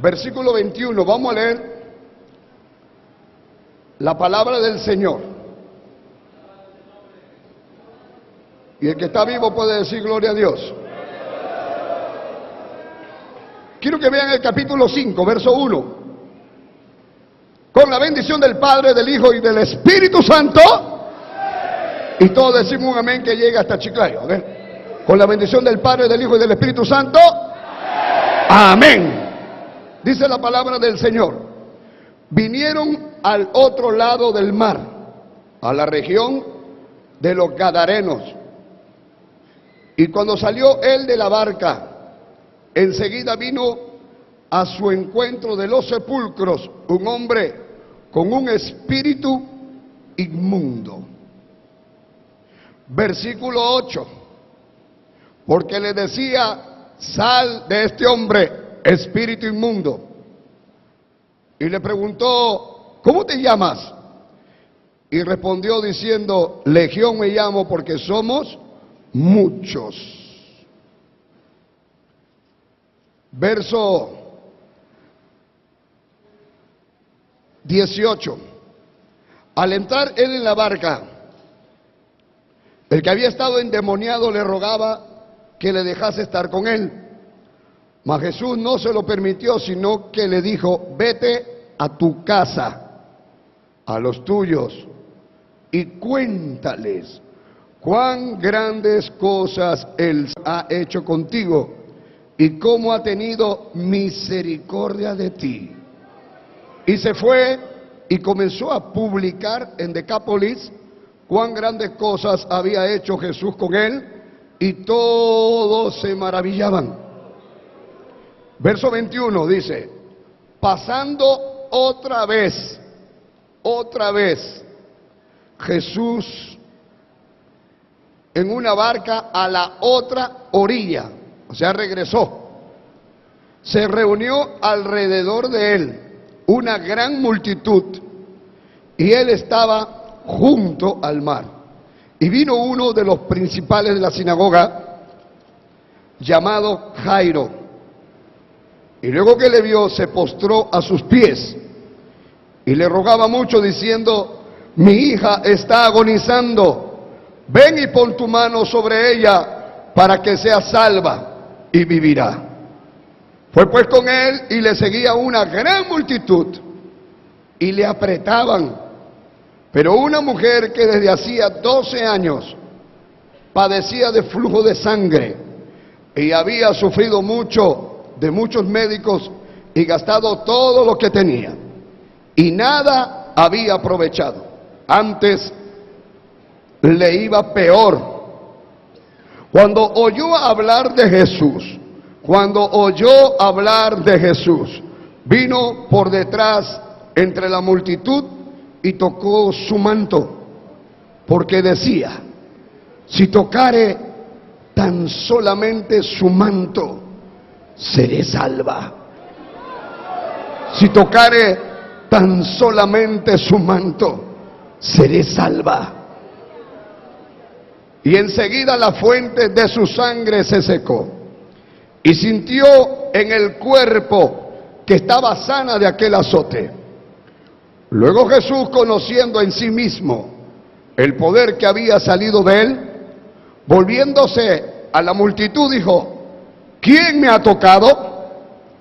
versículo 21. Vamos a leer la palabra del Señor. Y el que está vivo puede decir gloria a Dios. Quiero que vean el capítulo 5, verso 1. Con la bendición del Padre, del Hijo y del Espíritu Santo. Y todos decimos un amén que llega hasta Chiclayo. ¿Okay? Con la bendición del Padre, del Hijo y del Espíritu Santo. Amén. Dice la palabra del Señor. Vinieron al otro lado del mar, a la región de los Gadarenos. Y cuando salió él de la barca, enseguida vino a su encuentro de los sepulcros un hombre con un espíritu inmundo. Versículo 8. Porque le decía: sal de este hombre, espíritu inmundo. Y le preguntó: ¿cómo te llamas? Y respondió diciendo: Legión me llamo, porque somos muchos. Verso 18. Al entrar él en la barca, el que había estado endemoniado le rogaba que le dejase estar con él. Mas Jesús no se lo permitió, sino que le dijo: vete a tu casa, a los tuyos, y cuéntales cuán grandes cosas Él ha hecho contigo y cómo ha tenido misericordia de ti. Y se fue y comenzó a publicar en Decápolis cuán grandes cosas había hecho Jesús con él, y todos se maravillaban. Verso 21 dice: pasando otra vez Jesús en una barca a la otra orilla, o sea, regresó. Se reunió alrededor de él una gran multitud, y él estaba junto al mar. Y vino uno de los principales de la sinagoga, llamado Jairo, y luego que le vio, se postró a sus pies y le rogaba mucho, diciendo: mi hija está agonizando, ven y pon tu mano sobre ella para que sea salva y vivirá. Fue pues con él, y le seguía una gran multitud y le apretaban. Pero una mujer que desde hacía 12 años padecía de flujo de sangre y había sufrido mucho de muchos médicos y gastado todo lo que tenía, y nada había aprovechado, antes le iba peor. Cuando oyó hablar de Jesús, vino por detrás entre la multitud y tocó su manto, porque decía: si tocare tan solamente su manto, seré salva. Si tocare tan solamente su manto, seré salva. Y enseguida la fuente de su sangre se secó, y sintió en el cuerpo que estaba sana de aquel azote. Luego Jesús, conociendo en sí mismo el poder que había salido de él, volviéndose a la multitud, dijo: ¿quién me ha tocado?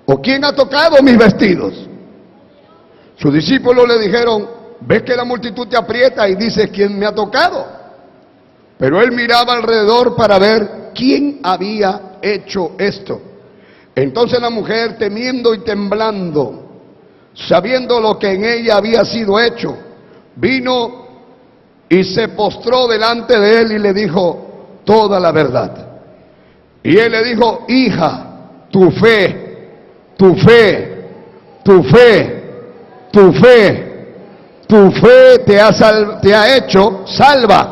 ¿O quién ha tocado mis vestidos? Sus discípulos le dijeron: ves que la multitud te aprieta y dices: ¿quién me ha tocado? Pero él miraba alrededor para ver quién había hecho esto. Entonces la mujer, temiendo y temblando, sabiendo lo que en ella había sido hecho, vino y se postró delante de él y le dijo toda la verdad. Y él le dijo: hija, tu fe te ha hecho salva.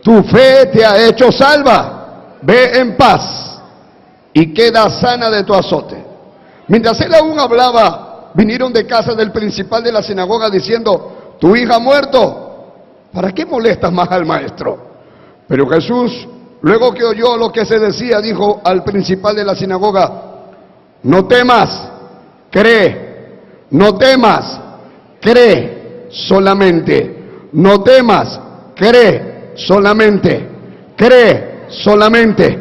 Tu fe te ha hecho salva. Ve en paz y queda sana de tu azote. Mientras él aún hablaba, vinieron de casa del principal de la sinagoga diciendo: tu hija ha muerto, ¿para qué molestas más al maestro? Pero Jesús, luego que oyó lo que se decía, dijo al principal de la sinagoga: no temas, cree. No temas, cree solamente. No temas, cree solamente. Cree solamente.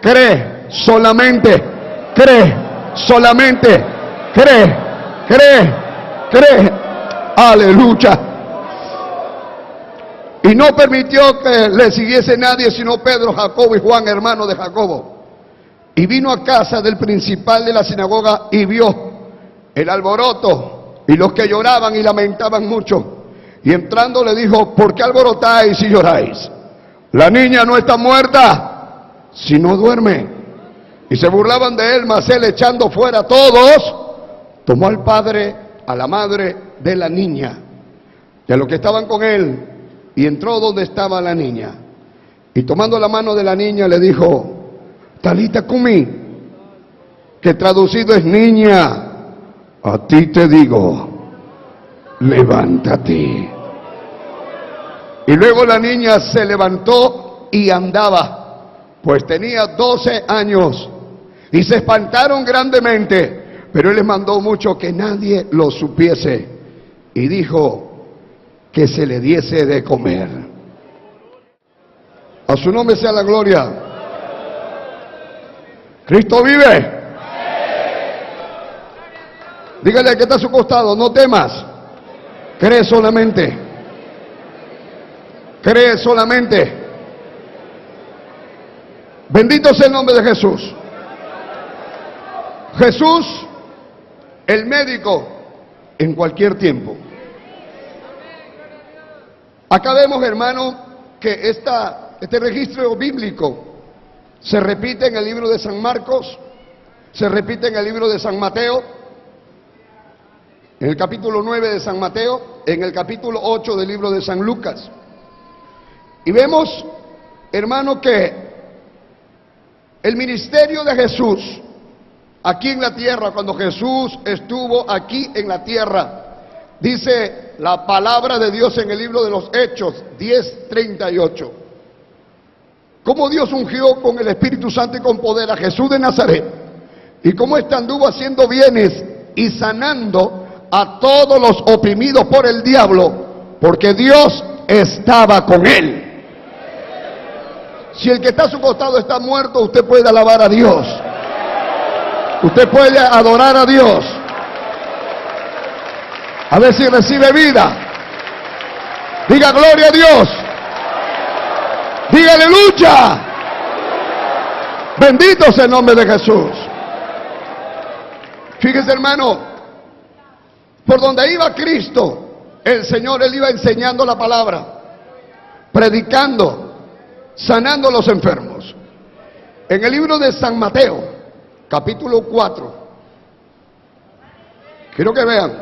Cree solamente. Cree solamente. Cree, cree, cree. Aleluya. Y no permitió que le siguiese nadie sino Pedro, Jacobo y Juan, hermano de Jacobo. Y vino a casa del principal de la sinagoga y vio el alboroto y los que lloraban y lamentaban mucho. Y entrando le dijo: ¿por qué alborotáis y lloráis? La niña no está muerta, sino duerme. Y se burlaban de él, mas él, echando fuera a todos, tomó al padre, a la madre de la niña y a los que estaban con él, y entró donde estaba la niña. Y tomando la mano de la niña le dijo: Talita cumi, que traducido es: niña, a ti te digo, levántate. Y luego la niña se levantó y andaba, pues tenía 12 años. Y se espantaron grandemente, pero él les mandó mucho que nadie lo supiese. Y dijo que se le diese de comer. A su nombre sea la gloria. Cristo vive. Dígale al que está a su costado: no temas, cree solamente. Cree solamente. Bendito sea el nombre de Jesús. Jesús, el médico en cualquier tiempo. Acá vemos, hermano, que este registro bíblico se repite en el libro de San Marcos, se repite en el libro de San Mateo, en el capítulo 9 de San Mateo, en el capítulo 8 del libro de San Lucas. Y vemos, hermano, que el ministerio de Jesús aquí en la tierra, cuando Jesús estuvo aquí en la tierra, dice la palabra de Dios en el libro de los Hechos 10:38, cómo Dios ungió con el Espíritu Santo y con poder a Jesús de Nazaret, y cómo éste anduvo haciendo bienes y sanando a todos los oprimidos por el diablo, porque Dios estaba con él. Si el que está a su costado está muerto, usted puede alabar a Dios. Usted puede adorar a Dios. A ver si recibe vida. Diga gloria a Dios. Diga aleluya. Bendito sea el nombre de Jesús. Fíjese, hermano, por donde iba Cristo, el Señor, Él iba enseñando la palabra, predicando, sanando a los enfermos. En el libro de San Mateo, capítulo 4, quiero que vean,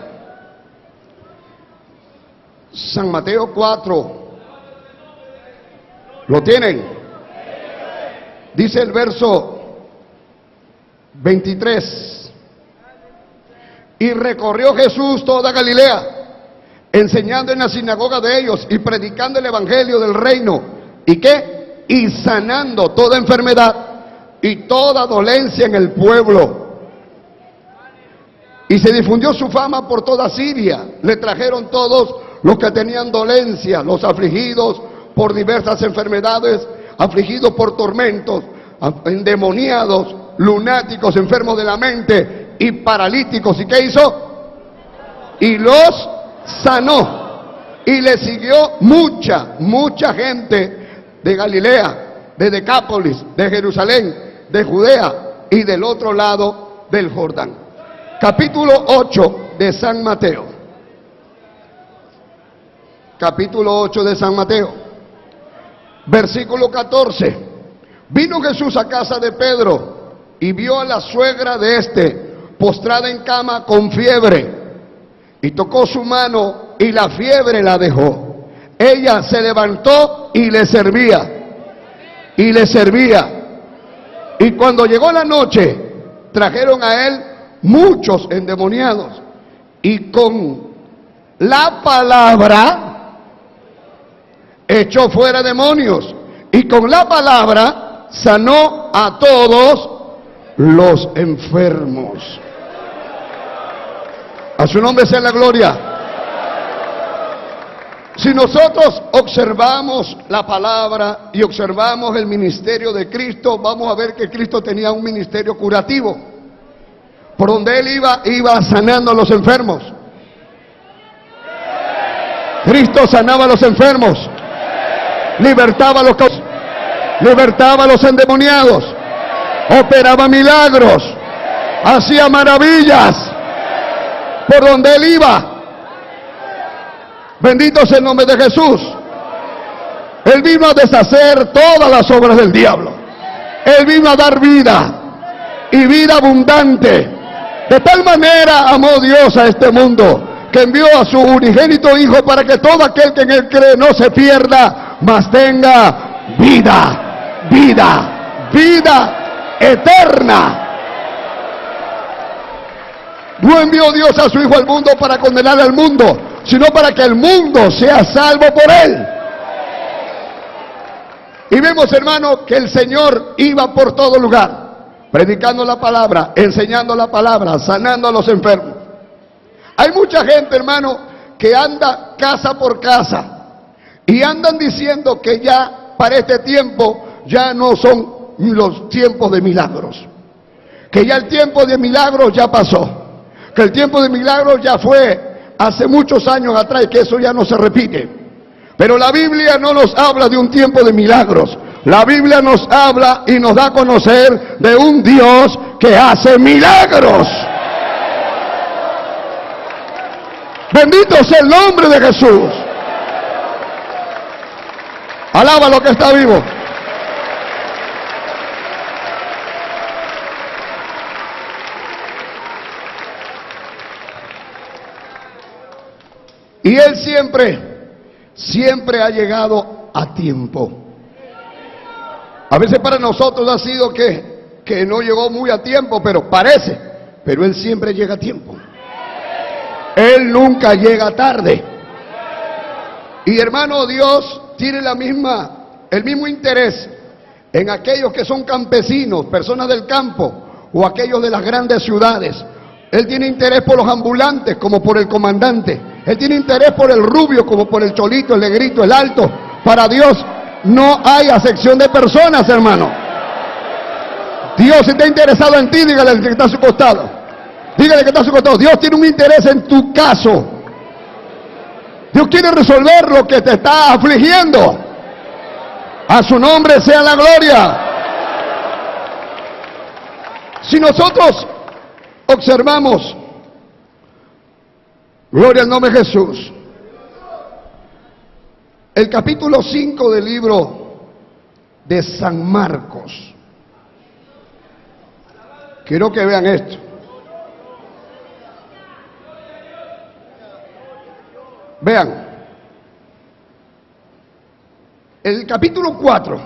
San Mateo 4, ¿lo tienen? Dice el verso 23, y recorrió Jesús toda Galilea, enseñando en la sinagoga de ellos y predicando el evangelio del reino, ¿y qué? Y sanando toda enfermedad y toda dolencia en el pueblo. Y se difundió su fama por toda Siria. Le trajeron todos los que tenían dolencia, los afligidos por diversas enfermedades, afligidos por tormentos, endemoniados, lunáticos, enfermos de la mente y paralíticos. ¿Y qué hizo? Y los sanó. Y le siguió mucha gente de Galilea, de Decápolis, de Jerusalén, de Judea y del otro lado del Jordán. Capítulo 8 de San Mateo. Capítulo 8 de San Mateo. Versículo 14. Vino Jesús a casa de Pedro y vio a la suegra de éste postrada en cama con fiebre. Y tocó su mano y la fiebre la dejó. Ella se levantó y le servía. Y le servía. Y cuando llegó la noche, trajeron a él muchos endemoniados. Y con la palabra echó fuera demonios. Y con la palabra sanó a todos los enfermos. A su nombre sea la gloria. Si nosotros observamos la palabra y observamos el ministerio de Cristo, vamos a ver que Cristo tenía un ministerio curativo. Por donde Él iba sanando a los enfermos. Cristo sanaba a los enfermos, libertaba a los endemoniados, operaba milagros, hacía maravillas por donde Él iba. Bendito sea el nombre de Jesús. Él vino a deshacer todas las obras del diablo. Él vino a dar vida y vida abundante. De tal manera amó Dios a este mundo que envió a su unigénito Hijo para que todo aquel que en Él cree no se pierda, mas tenga vida, vida, vida eterna. No envió Dios a su Hijo al mundo para condenar al mundo, sino para que el mundo sea salvo por Él. Y vemos, hermano, que el Señor iba por todo lugar, predicando la palabra, enseñando la palabra, sanando a los enfermos. Hay mucha gente, hermano, que anda casa por casa y andan diciendo que ya para este tiempo ya no son los tiempos de milagros, que ya el tiempo de milagros ya pasó, que el tiempo de milagros ya fue hace muchos años atrás y que eso ya no se repite. Pero la Biblia no nos habla de un tiempo de milagros. La Biblia nos habla y nos da a conocer de un Dios que hace milagros. Bendito sea el nombre de Jesús. Alaba lo que está vivo. Y Él siempre ha llegado a tiempo. A veces para nosotros ha sido que no llegó muy a tiempo, pero parece. Pero Él siempre llega a tiempo. Él nunca llega tarde. Y hermano, Dios tiene el mismo interés en aquellos que son campesinos, personas del campo, o aquellos de las grandes ciudades. Él tiene interés por los ambulantes como por el comandante. Él tiene interés por el rubio como por el cholito, el negrito, el alto. Para Dios no hay acepción de personas, hermano. Dios está interesado en ti, dígale al que está a su costado. Dígale que está a su costado. Dios tiene un interés en tu caso. Dios quiere resolver lo que te está afligiendo. A su nombre sea la gloria. Si nosotros observamos, gloria al nombre de Jesús, el capítulo 5 del libro de San Marcos. Quiero que vean esto. Vean, el capítulo 4,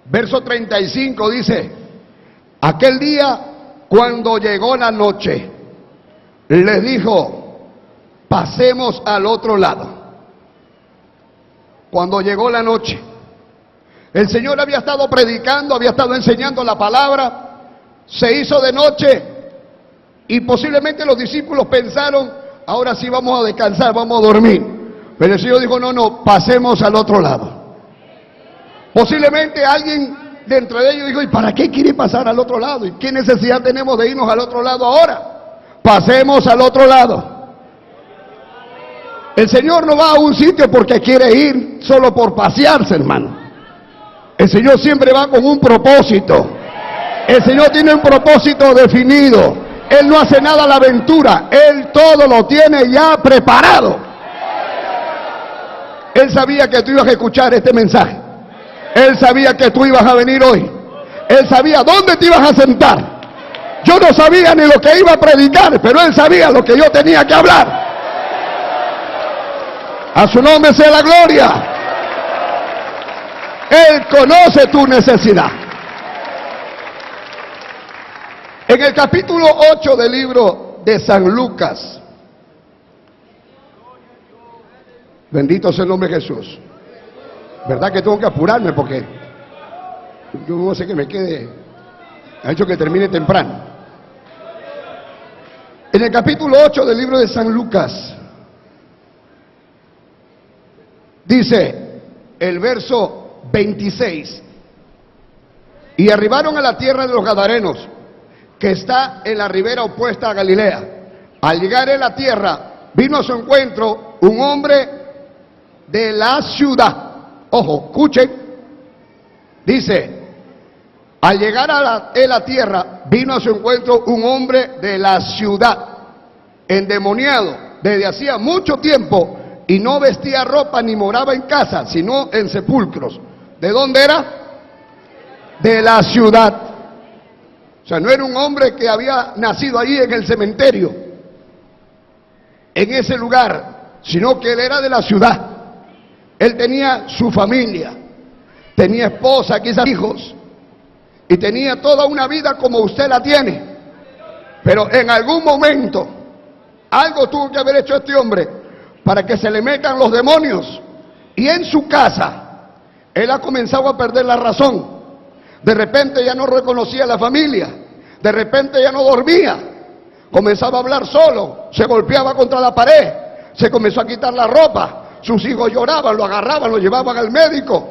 verso 35 dice: aquel día cuando llegó la noche, les dijo, pasemos al otro lado. Cuando llegó la noche, el Señor había estado predicando, había estado enseñando la palabra, se hizo de noche y posiblemente los discípulos pensaron, ahora sí vamos a descansar, vamos a dormir. Pero el Señor dijo, no, pasemos al otro lado. Posiblemente alguien dentro de ellos dijo, ¿y para qué quiere pasar al otro lado? ¿Y qué necesidad tenemos de irnos al otro lado ahora? Pasemos al otro lado. El Señor no va a un sitio porque quiere ir solo por pasearse, hermano. El Señor siempre va con un propósito. El Señor tiene un propósito definido. Él no hace nada a la aventura. Él todo lo tiene ya preparado. Él sabía que tú ibas a escuchar este mensaje. Él sabía que tú ibas a venir hoy. Él sabía dónde te ibas a sentar. Yo no sabía ni lo que iba a predicar, pero Él sabía lo que yo tenía que hablar. A su nombre sea la gloria. Él conoce tu necesidad. En el capítulo 8 del libro de San Lucas, bendito sea el nombre de Jesús. ¿Verdad que tengo que apurarme? Porque yo no sé que me quede, ha hecho que termine temprano. En el capítulo 8 del libro de San Lucas, dice el verso 26, y arribaron a la tierra de los Gadarenos, que está en la ribera opuesta a Galilea. Al llegar en la tierra, vino a su encuentro un hombre de la ciudad. Ojo, escuchen. Dice, al llegar en la tierra, vino a su encuentro un hombre de la ciudad, endemoniado desde hacía mucho tiempo, y no vestía ropa ni moraba en casa, sino en sepulcros. ¿De dónde era? De la ciudad. O sea, no era un hombre que había nacido allí en el cementerio, en ese lugar, sino que él era de la ciudad. Él tenía su familia, tenía esposa, quizás hijos, y tenía toda una vida como usted la tiene. Pero en algún momento, algo tuvo que haber hecho este hombre para que se le metan los demonios. Y en su casa, él ha comenzado a perder la razón. De repente ya no reconocía a la familia, de repente ya no dormía, comenzaba a hablar solo, se golpeaba contra la pared, se comenzó a quitar la ropa, sus hijos lloraban, lo agarraban, lo llevaban al médico,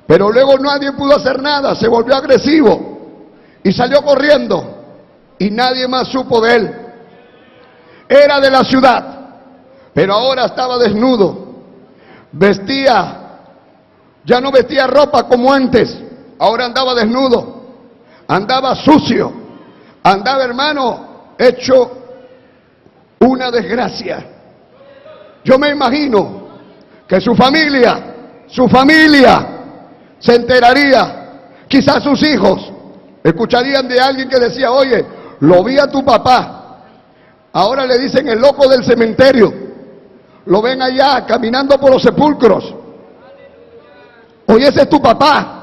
pero luego nadie pudo hacer nada, se volvió agresivo y salió corriendo y nadie más supo de él. Era de la ciudad, pero ahora estaba desnudo, ya no vestía ropa como antes. Ahora andaba desnudo, andaba sucio, andaba, hermano, hecho una desgracia. Yo me imagino que su familia se enteraría, quizás sus hijos escucharían de alguien que decía, oye, lo vi a tu papá. Ahora le dicen el loco del cementerio, lo ven allá caminando por los sepulcros. Oye, ese es tu papá.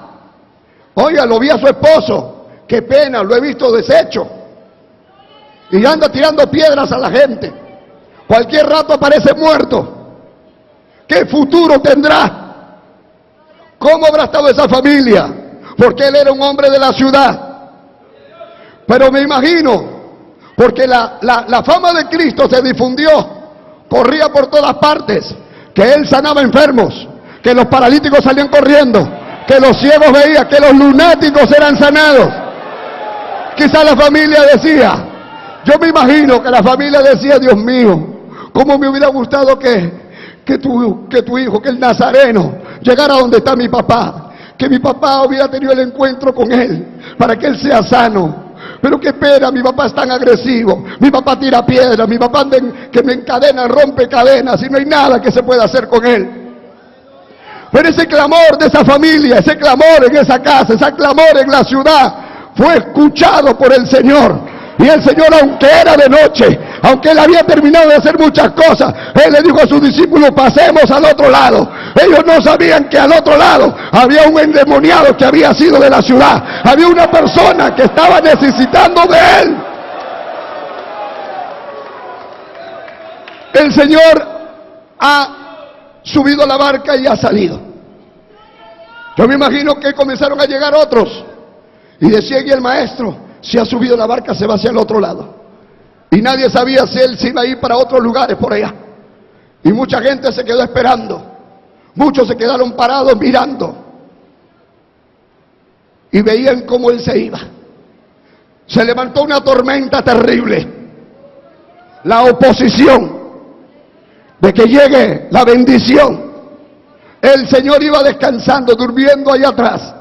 Oiga, lo vi a su esposo, qué pena, lo he visto deshecho. Y anda tirando piedras a la gente. Cualquier rato aparece muerto. ¿Qué futuro tendrá? ¿Cómo habrá estado esa familia? Porque él era un hombre de la ciudad. Pero me imagino, porque la fama de Cristo se difundió, corría por todas partes, que él sanaba enfermos, que los paralíticos salían corriendo, que los ciegos veían, que los lunáticos eran sanados. Quizá la familia decía, yo me imagino que la familia decía, Dios mío, cómo me hubiera gustado que tu hijo, que el Nazareno, llegara donde está mi papá, que mi papá hubiera tenido el encuentro con él, para que él sea sano. Pero qué pena, mi papá es tan agresivo, mi papá tira piedras, mi papá que me encadena, rompe cadenas y no hay nada que se pueda hacer con él. Pero ese clamor de esa familia, ese clamor en esa casa, ese clamor en la ciudad, fue escuchado por el Señor. Y el Señor, aunque era de noche, aunque él había terminado de hacer muchas cosas, él le dijo a sus discípulos, pasemos al otro lado. Ellos no sabían que al otro lado había un endemoniado que había sido de la ciudad. Había una persona que estaba necesitando de él. El Señor ha subido a la barca y ha salido. Yo me imagino que comenzaron a llegar otros y decían, y el maestro, si ha subido la barca se va hacia el otro lado. Y nadie sabía si él se iba a ir para otros lugares por allá. Y mucha gente se quedó esperando, muchos se quedaron parados mirando y veían cómo él se iba. Se levantó una tormenta terrible, la oposición de que llegue la bendición. El Señor iba descansando, durmiendo allá atrás.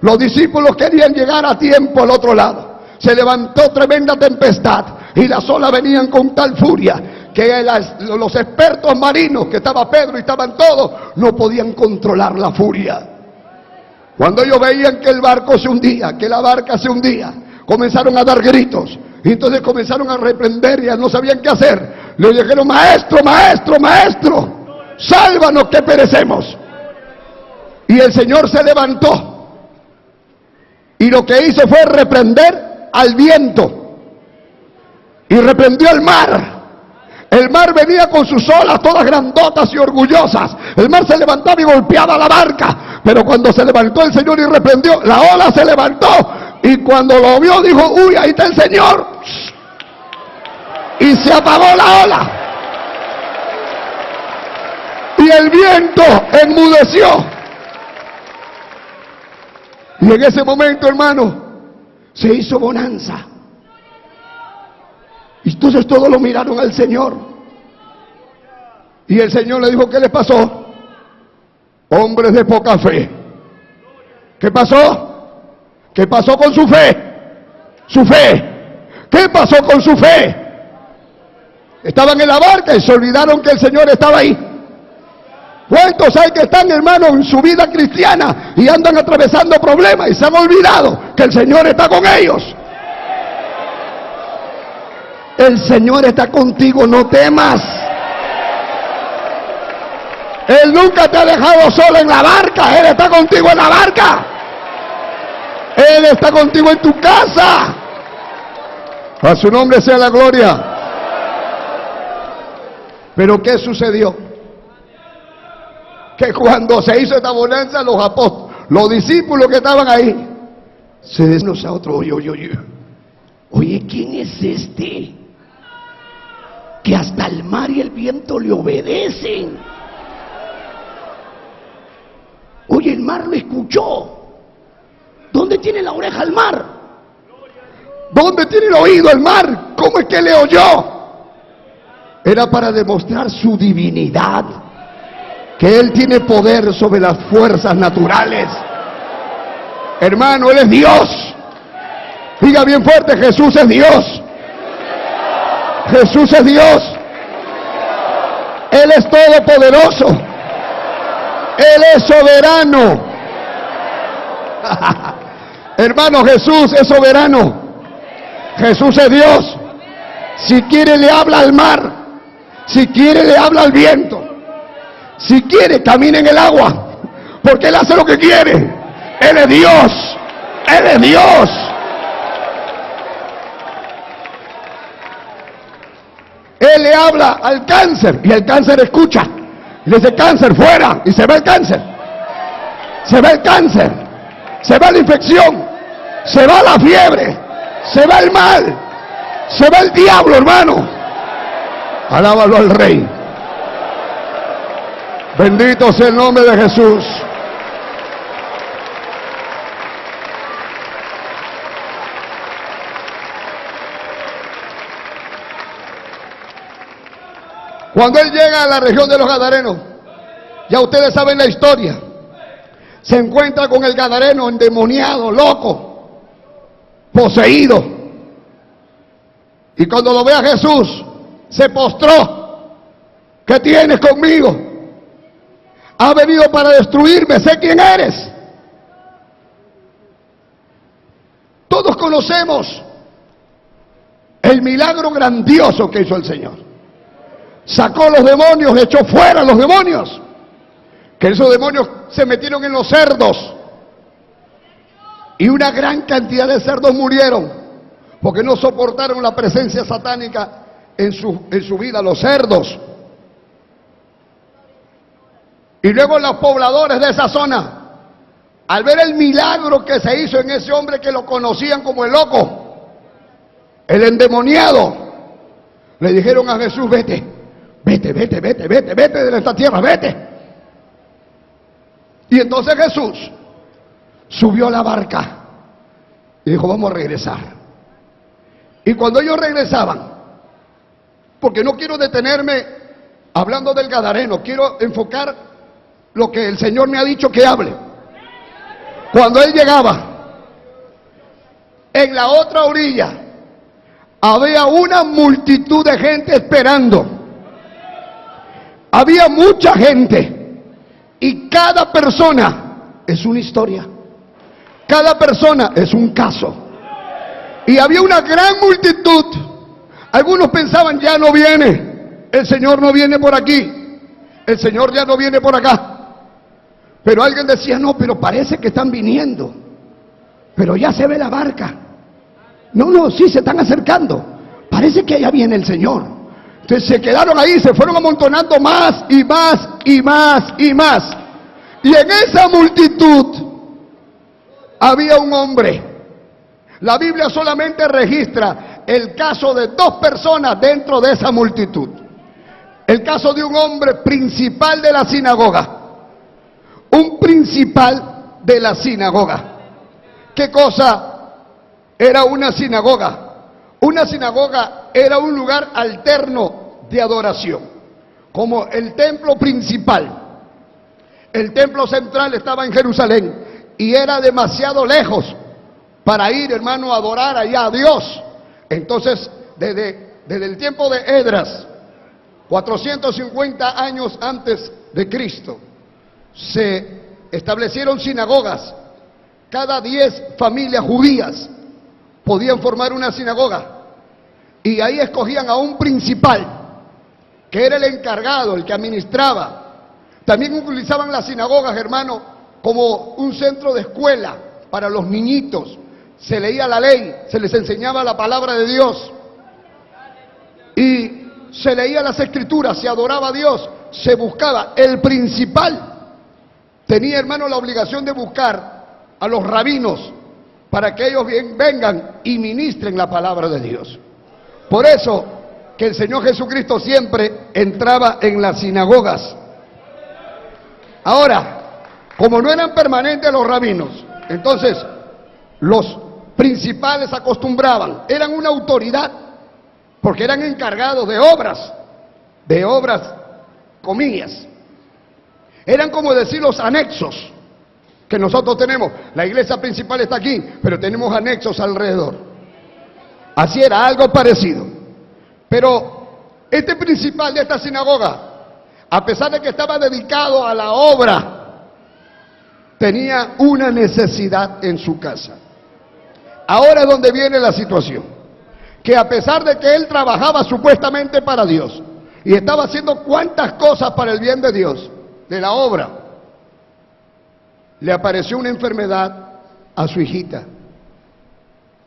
Los discípulos querían llegar a tiempo al otro lado. Se levantó tremenda tempestad y las olas venían con tal furia que los expertos marinos, que estaba Pedro y estaban todos, no podían controlar la furia. Cuando ellos veían que el barco se hundía, que la barca se hundía, comenzaron a dar gritos. Y entonces comenzaron a reprender y ya no sabían qué hacer. Le dijeron, maestro, maestro, maestro, sálvanos que perecemos. Y el Señor se levantó y lo que hizo fue reprender al viento y reprendió al mar. El mar venía con sus olas todas grandotas y orgullosas. El mar se levantaba y golpeaba la barca, pero cuando se levantó el Señor y reprendió, la ola se levantó y cuando lo vio dijo, uy, ahí está el Señor. Y y se apagó la ola. Y el viento enmudeció. Y en ese momento, hermano, se hizo bonanza. Y entonces todos lo miraron al Señor. Y el Señor le dijo: ¿qué les pasó? Hombres de poca fe. ¿Qué pasó? ¿Qué pasó con su fe? Su fe. ¿Qué pasó con su fe? Estaban en la barca y se olvidaron que el Señor estaba ahí. ¿Cuántos hay que están, hermanos, en su vida cristiana y andan atravesando problemas y se han olvidado que el Señor está con ellos? El Señor está contigo, no temas. Él nunca te ha dejado solo en la barca. Él está contigo en la barca. Él está contigo en tu casa. A su nombre sea la gloria. Pero ¿qué sucedió? Que cuando se hizo esta bonanza, los apóstoles, los discípulos que estaban ahí, se decían unos a otros: oye, ¿quién es este? Que hasta el mar y el viento le obedecen. Oye, el mar lo escuchó. ¿Dónde tiene la oreja el mar? ¿Dónde tiene el oído el mar? ¿Cómo es que le oyó? Era para demostrar su divinidad, que Él tiene poder sobre las fuerzas naturales. Hermano, Él es Dios. Diga bien fuerte: Jesús es Dios. Jesús es Dios. Él es todopoderoso. Él es soberano. Hermano, Jesús es soberano. Jesús es Dios. Si quiere le habla al mar. Si quiere le habla al viento. Si quiere camina en el agua. Porque Él hace lo que quiere. Él es Dios. Él es Dios. Él le habla al cáncer y el cáncer escucha. Y le dice: cáncer, fuera. Y se va el cáncer. Se va el cáncer. Se va la infección. Se va la fiebre. Se va el mal. Se va el diablo, hermano. Alábalo al Rey. Bendito sea el nombre de Jesús. Cuando Él llega a la región de los Gadarenos, ya ustedes saben la historia, se encuentra con el Gadareno endemoniado, loco, poseído. Y cuando lo ve a Jesús, se postró. ¿Qué tienes conmigo? Has venido para destruirme, sé quién eres. Todos conocemos el milagro grandioso que hizo el Señor. Sacó los demonios, echó fuera los demonios. Que esos demonios se metieron en los cerdos. Y una gran cantidad de cerdos murieron. Porque no soportaron la presencia satánica en su vida, los cerdos. Y luego los pobladores de esa zona, al ver el milagro que se hizo en ese hombre que lo conocían como el loco, el endemoniado, le dijeron a Jesús: vete de esta tierra, vete. Y entonces Jesús subió a la barca y dijo: vamos a regresar. Y cuando ellos regresaban, porque no quiero detenerme hablando del Gadareno, quiero enfocar lo que el Señor me ha dicho que hable. Cuando Él llegaba, en la otra orilla había una multitud de gente esperando. Había mucha gente y cada persona es una historia. Cada persona es un caso. Y había una gran multitud. Algunos pensaban: ya no viene, el Señor no viene por aquí, el Señor ya no viene por acá. Pero alguien decía: no, pero parece que están viniendo, pero ya se ve la barca. No, sí se están acercando, parece que allá viene el Señor. Entonces se quedaron ahí, se fueron amontonando más y más y más y más. Y en esa multitud había un hombre. La Biblia solamente registra el caso de dos personas dentro de esa multitud. El caso de un hombre principal de la sinagoga. Un principal de la sinagoga. ¿Qué cosa era una sinagoga? Una sinagoga era un lugar alterno de adoración, como el templo principal. El templo central estaba en Jerusalén y era demasiado lejos para ir, hermano, a adorar allá a Dios. Entonces, desde el tiempo de Esdras, 450 años antes de Cristo, se establecieron sinagogas. Cada 10 familias judías podían formar una sinagoga. Y ahí escogían a un principal, que era el encargado, el que administraba. También utilizaban las sinagogas, hermano, como un centro de escuela para los niñitos. Se leía la ley, se les enseñaba la palabra de Dios. Y se leía las escrituras, se adoraba a Dios, se buscaba. El principal tenía, hermano, la obligación de buscar a los rabinos para que ellos vengan y ministren la palabra de Dios. Por eso que el Señor Jesucristo siempre entraba en las sinagogas. Ahora, como no eran permanentes los rabinos, entonces los principales acostumbraban, eran una autoridad, porque eran encargados de obras, comillas. Eran como decir los anexos que nosotros tenemos. La iglesia principal está aquí, pero tenemos anexos alrededor. Así era, algo parecido. Pero este principal de esta sinagoga, a pesar de que estaba dedicado a la obra, tenía una necesidad en su casa. Ahora es donde viene la situación. Que a pesar de que él trabajaba supuestamente para Dios y estaba haciendo cuantas cosas para el bien de Dios, de la obra, le apareció una enfermedad a su hijita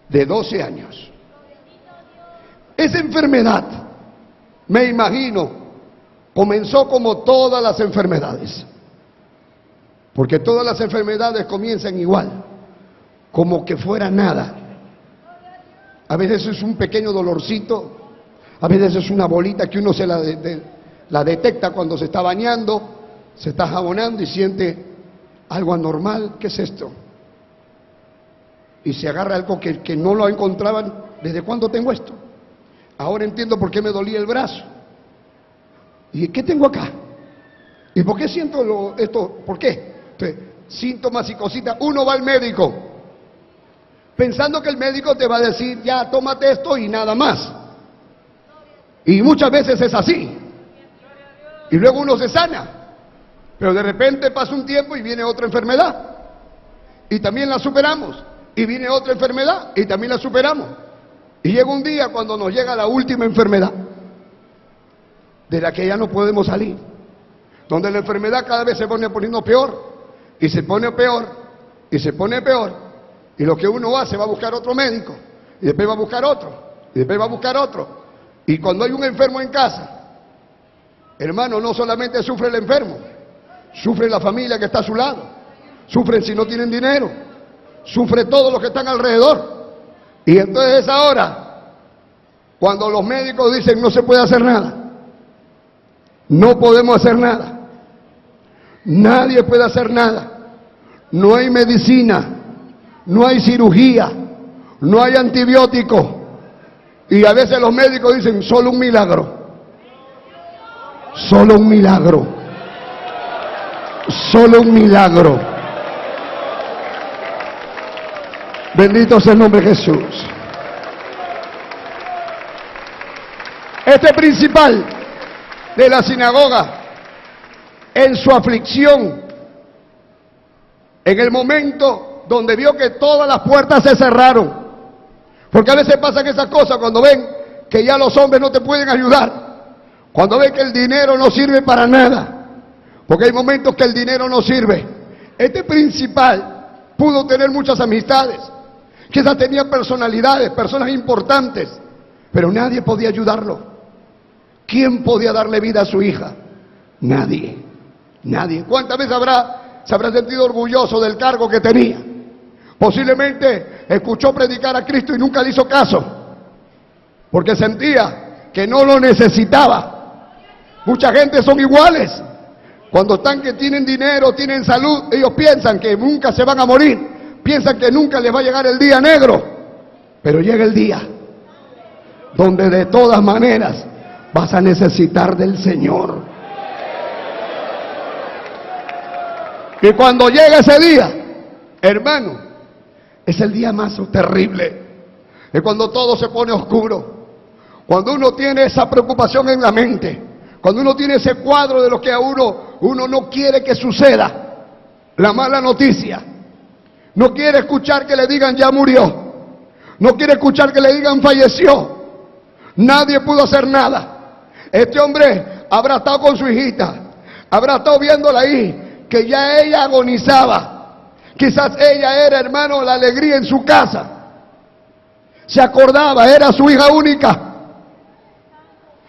de 12 años. Esa enfermedad, me imagino, comenzó como todas las enfermedades. Porque todas las enfermedades comienzan igual, como que fuera nada. A veces es un pequeño dolorcito, a veces es una bolita que uno se la detecta cuando se está bañando, se está jabonando y siente algo anormal. ¿Qué es esto? Y se agarra algo que no lo encontraban. ¿Desde cuándo tengo esto? Ahora entiendo por qué me dolía el brazo. ¿Y qué tengo acá? ¿Y por qué siento esto? ¿Por qué? Entonces, síntomas y cositas. Uno va al médico pensando que el médico te va a decir, ya, tómate esto y nada más. Y muchas veces es así. Y luego uno se sana. Pero de repente pasa un tiempo y viene otra enfermedad. Y también la superamos. Y viene otra enfermedad y también la superamos. Y llega un día cuando nos llega la última enfermedad, de la que ya no podemos salir. Donde la enfermedad cada vez se pone poniendo peor. Y se pone peor. Y se pone peor. Y lo que uno hace, va a buscar otro médico, y después va a buscar otro, y después va a buscar otro. Y cuando hay un enfermo en casa, hermano, no solamente sufre el enfermo, sufre la familia que está a su lado, sufren si no tienen dinero, sufre todos los que están alrededor. Y entonces es ahora, cuando los médicos dicen no se puede hacer nada, no podemos hacer nada, nadie puede hacer nada, no hay medicina, no hay cirugía, no hay antibiótico. Y a veces los médicos dicen, solo un milagro. Solo un milagro. Solo un milagro. Bendito sea el nombre de Jesús. Este principal de la sinagoga, en su aflicción, en el momento donde vio que todas las puertas se cerraron, porque a veces pasan esas cosas cuando ven que ya los hombres no te pueden ayudar, cuando ven que el dinero no sirve para nada, porque hay momentos que el dinero no sirve. Este principal pudo tener muchas amistades, quizás tenía personalidades, personas importantes, pero nadie podía ayudarlo. ¿Quién podía darle vida a su hija? Nadie, nadie. ¿Cuántas veces se habrá sentido orgulloso del cargo que tenía? Posiblemente escuchó predicar a Cristo y nunca le hizo caso. porque sentía que no lo necesitaba. Mucha gente son iguales. Cuando están que tienen dinero, tienen salud, ellos piensan que nunca se van a morir, piensan que nunca les va a llegar el día negro, pero llega el día donde de todas maneras vas a necesitar del Señor. Y cuando llega ese día, hermano, es el día más terrible. Es cuando todo se pone oscuro, cuando uno tiene esa preocupación en la mente, cuando uno tiene ese cuadro de lo que a uno no quiere que suceda, la mala noticia. No quiere escuchar que le digan ya murió, no quiere escuchar que le digan falleció, nadie pudo hacer nada. Este hombre habrá estado con su hijita, habrá estado viéndola ahí, que ya ella agonizaba. Quizás ella era, hermano, la alegría en su casa. Se acordaba, era su hija única.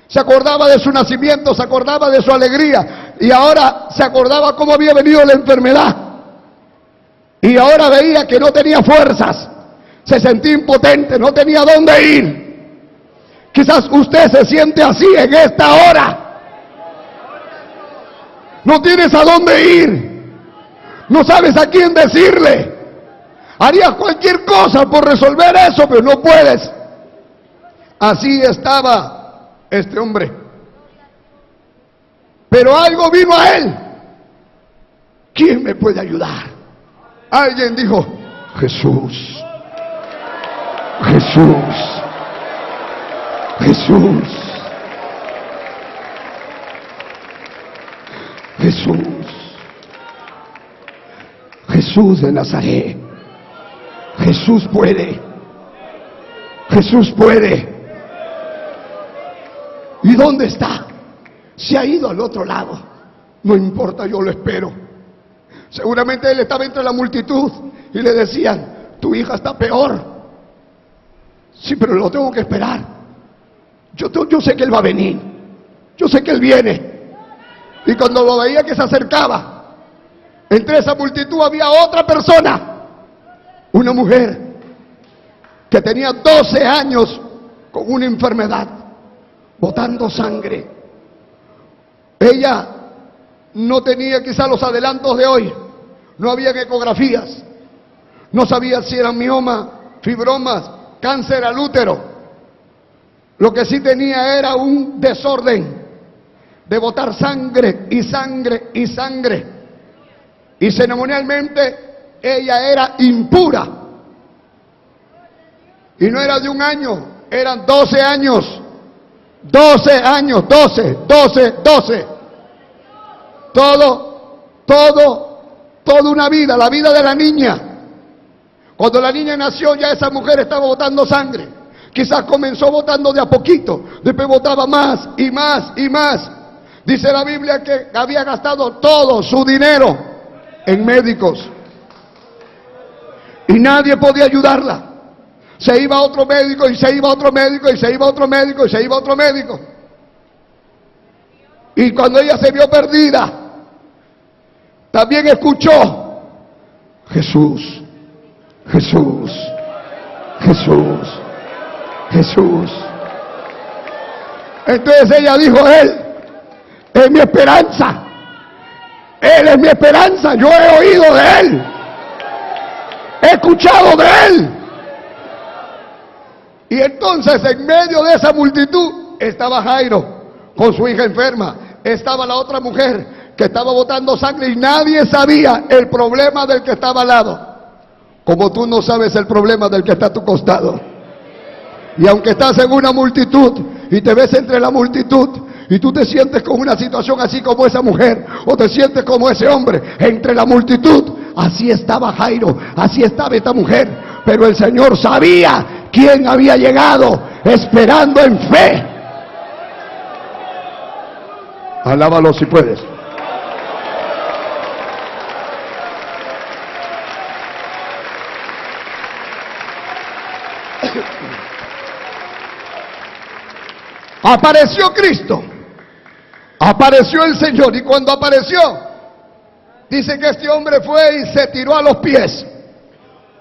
Se acordaba de su nacimiento, se acordaba de su alegría. Y ahora se acordaba cómo había venido la enfermedad. Y ahora veía que no tenía fuerzas. Se sentía impotente, no tenía dónde ir. Quizás usted se siente así en esta hora. No tienes a dónde ir. No sabes a quién decirle. Harías cualquier cosa por resolver eso, pero no puedes. Así estaba este hombre. Pero algo vino a él. ¿Quién me puede ayudar? Alguien dijo, Jesús. Jesús. Jesús. Jesús. Jesús de Nazaret. Jesús puede. Jesús puede. ¿Y dónde está? Se ha ido al otro lado. No importa, yo lo espero. Seguramente él estaba entre la multitud y le decían, tu hija está peor. Sí, pero lo tengo que esperar. Yo sé que él va a venir. Yo sé que él viene. Y cuando lo veía que se acercaba, entre esa multitud había otra persona, una mujer que tenía 12 años con una enfermedad, botando sangre. Ella no tenía quizás los adelantos de hoy, no había ecografías, no sabía si era mioma, fibromas, cáncer al útero. Lo que sí tenía era un desorden de botar sangre y sangre y sangre. Y ceremonialmente ella era impura. Y no era de un año, eran 12 años. 12 años, 12. Toda una vida, la vida de la niña. Cuando la niña nació ya esa mujer estaba botando sangre. Quizás comenzó botando de a poquito, después botaba más y más y más. Dice la Biblia que había gastado todo su dinero en médicos y nadie podía ayudarla. Se iba a otro médico y se iba a otro médico y se iba a otro médico y se iba a otro médico. Y cuando ella se vio perdida, también escuchó Jesús, Jesús, Jesús, Jesús. Entonces ella dijo, Él es mi esperanza. Él es mi esperanza. Yo he oído de Él. He escuchado de Él. Y entonces en medio de esa multitud estaba Jairo con su hija enferma. Estaba la otra mujer que estaba botando sangre y nadie sabía el problema del que estaba al lado. Como tú no sabes el problema del que está a tu costado. Y aunque estás en una multitud y te ves entre la multitud y tú te sientes con una situación así como esa mujer o te sientes como ese hombre entre la multitud, así estaba Jairo, así estaba esta mujer. Pero el Señor sabía quién había llegado esperando en fe. Alábalo si puedes. Apareció Cristo, apareció el Señor, y cuando apareció, dice que este hombre fue y se tiró a los pies.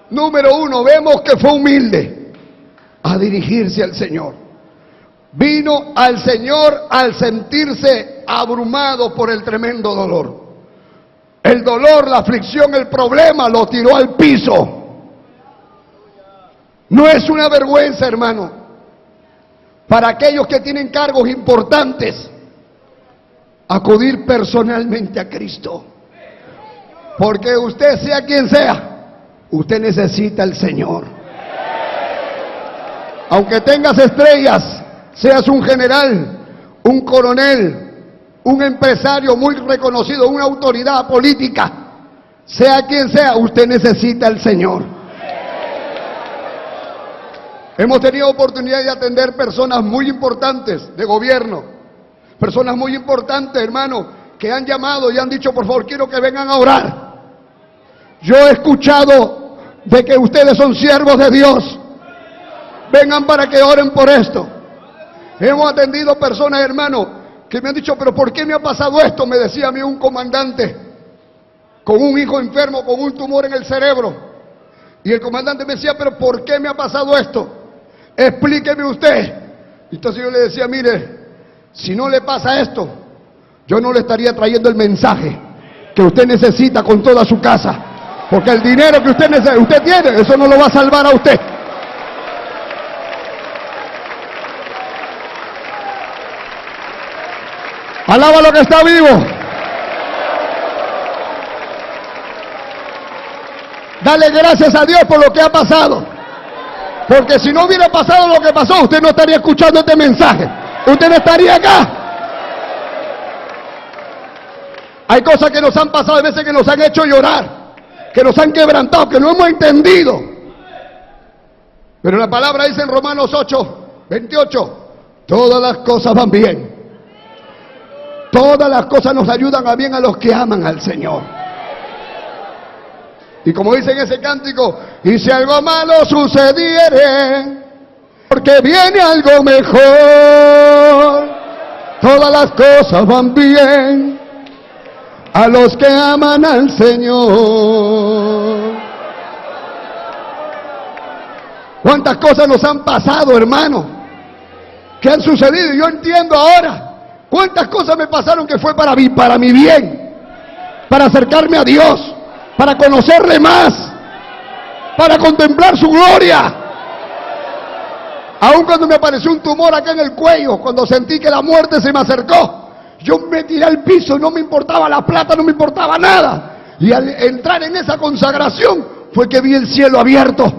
Número uno, vemos que fue humilde a dirigirse al Señor. vino al Señor al sentirse abrumado por el tremendo dolor. El dolor, la aflicción, el problema lo tiró al piso. No es una vergüenza, hermano, para aquellos que tienen cargos importantes, acudir personalmente a Cristo. Porque usted, sea quien sea, usted necesita al Señor. Aunque tengas estrellas, seas un general, un coronel, un empresario muy reconocido, una autoridad política, sea quien sea, usted necesita al Señor. Hemos tenido oportunidad de atender personas muy importantes de gobierno, personas muy importantes, hermano, que han llamado y han dicho, por favor, quiero que vengan a orar. Yo he escuchado de que ustedes son siervos de Dios. Vengan para que oren por esto. Hemos atendido personas, hermano, que me han dicho, pero ¿por qué me ha pasado esto? Me decía a mí un comandante con un hijo enfermo, con un tumor en el cerebro. Y el comandante me decía, pero ¿por qué me ha pasado esto? Explíqueme usted. Entonces yo le decía, mire, si no le pasa esto, yo no le estaría trayendo el mensaje que usted necesita con toda su casa. Porque el dinero que usted tiene, eso no lo va a salvar a usted. Alaba lo que está vivo. Dale gracias a Dios por lo que ha pasado. Porque si no hubiera pasado lo que pasó, usted no estaría escuchando este mensaje. Usted no estaría acá. Hay cosas que nos han pasado, hay veces que nos han hecho llorar, que nos han quebrantado, que no hemos entendido. Pero la palabra dice en Romanos 8:28, todas las cosas van bien. Todas las cosas nos ayudan a bien a los que aman al Señor. Y como dice en ese cántico, y si algo malo sucediere, porque viene algo mejor, todas las cosas van bien a los que aman al Señor. ¿Cuántas cosas nos han pasado, hermano? ¿Qué han sucedido? Yo entiendo ahora. ¿Cuántas cosas me pasaron que fue para mi bien? Para acercarme a Dios, para conocerle más, para contemplar su gloria. Aun cuando me apareció un tumor acá en el cuello, cuando sentí que la muerte se me acercó, yo me tiré al piso, no me importaba la plata, no me importaba nada. Y al entrar en esa consagración fue que vi el cielo abierto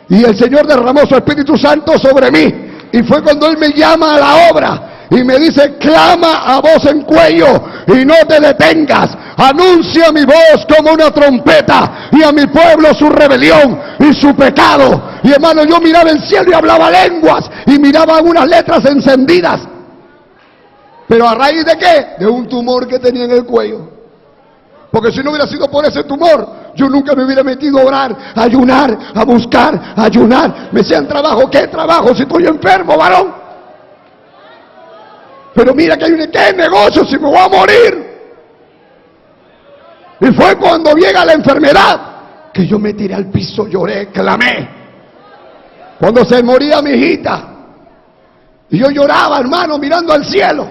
y el Señor derramó su Espíritu Santo sobre mí. Y fue cuando Él me llama a la obra y me dice, clama a voz en cuello y no te detengas. Anuncia mi voz como una trompeta y a mi pueblo su rebelión y su pecado. Y hermano, yo miraba el cielo y hablaba lenguas y miraba unas letras encendidas. ¿Pero a raíz de qué? De un tumor que tenía en el cuello. Porque si no hubiera sido por ese tumor, yo nunca me hubiera metido a orar, a ayunar, a buscar, a ayunar. Me decían trabajo, ¿qué trabajo si estoy enfermo, varón? Pero mira que hay ¿qué negocio si me voy a morir? Y fue cuando llega la enfermedad que yo me tiré al piso, lloré, clamé. Cuando se moría mi hijita, y yo lloraba, hermano, mirando al cielo,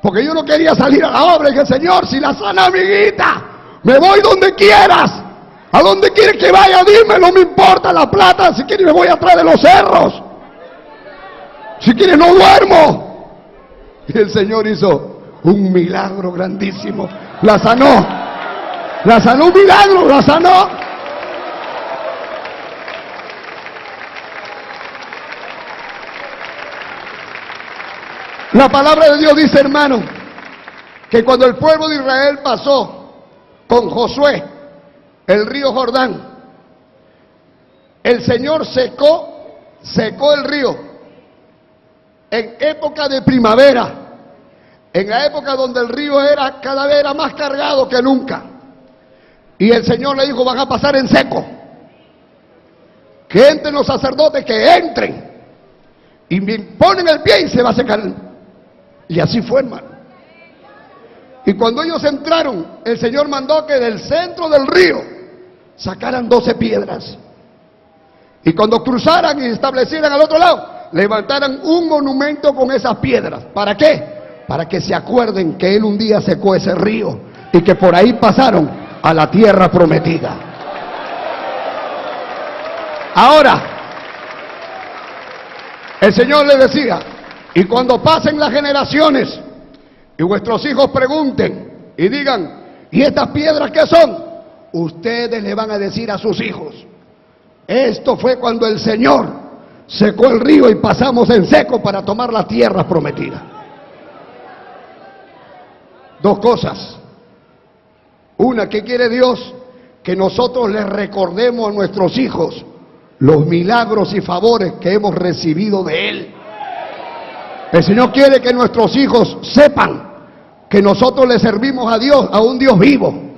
porque yo no quería salir a la obra. Y dije, Señor, si la sana mi hijita, me voy donde quieras. ¿A donde quieres que vaya? Dime, no me importa la plata. Si quieres me voy atrás de los cerros. Si quieres no duermo. Y el Señor hizo un milagro grandísimo. La sanó. La sanó, un milagro, la sanó. La palabra de Dios dice, hermano, que cuando el pueblo de Israel pasó con Josué el río Jordán, el Señor secó el río en época de primavera, en la época donde el río era cada vez era más cargado que nunca. Y el Señor le dijo, van a pasar en seco. Que entren los sacerdotes, que entren. Y ponen el pie y se va a secar. Y así fue, hermano. Y cuando ellos entraron, el Señor mandó que del centro del río sacaran 12 piedras. Y cuando cruzaran y establecieran al otro lado, levantaran un monumento con esas piedras. ¿Para qué? Para que se acuerden que él un día secó ese río y que por ahí pasaron a la tierra prometida. Ahora, el Señor le decía, y cuando pasen las generaciones y vuestros hijos pregunten y digan, ¿y estas piedras qué son? Ustedes le van a decir a sus hijos, esto fue cuando el Señor secó el río y pasamos en seco para tomar la tierra prometida. Dos cosas. Una, ¿qué quiere Dios? Que nosotros les recordemos a nuestros hijos los milagros y favores que hemos recibido de Él. El Señor quiere que nuestros hijos sepan que nosotros le servimos a Dios, a un Dios vivo.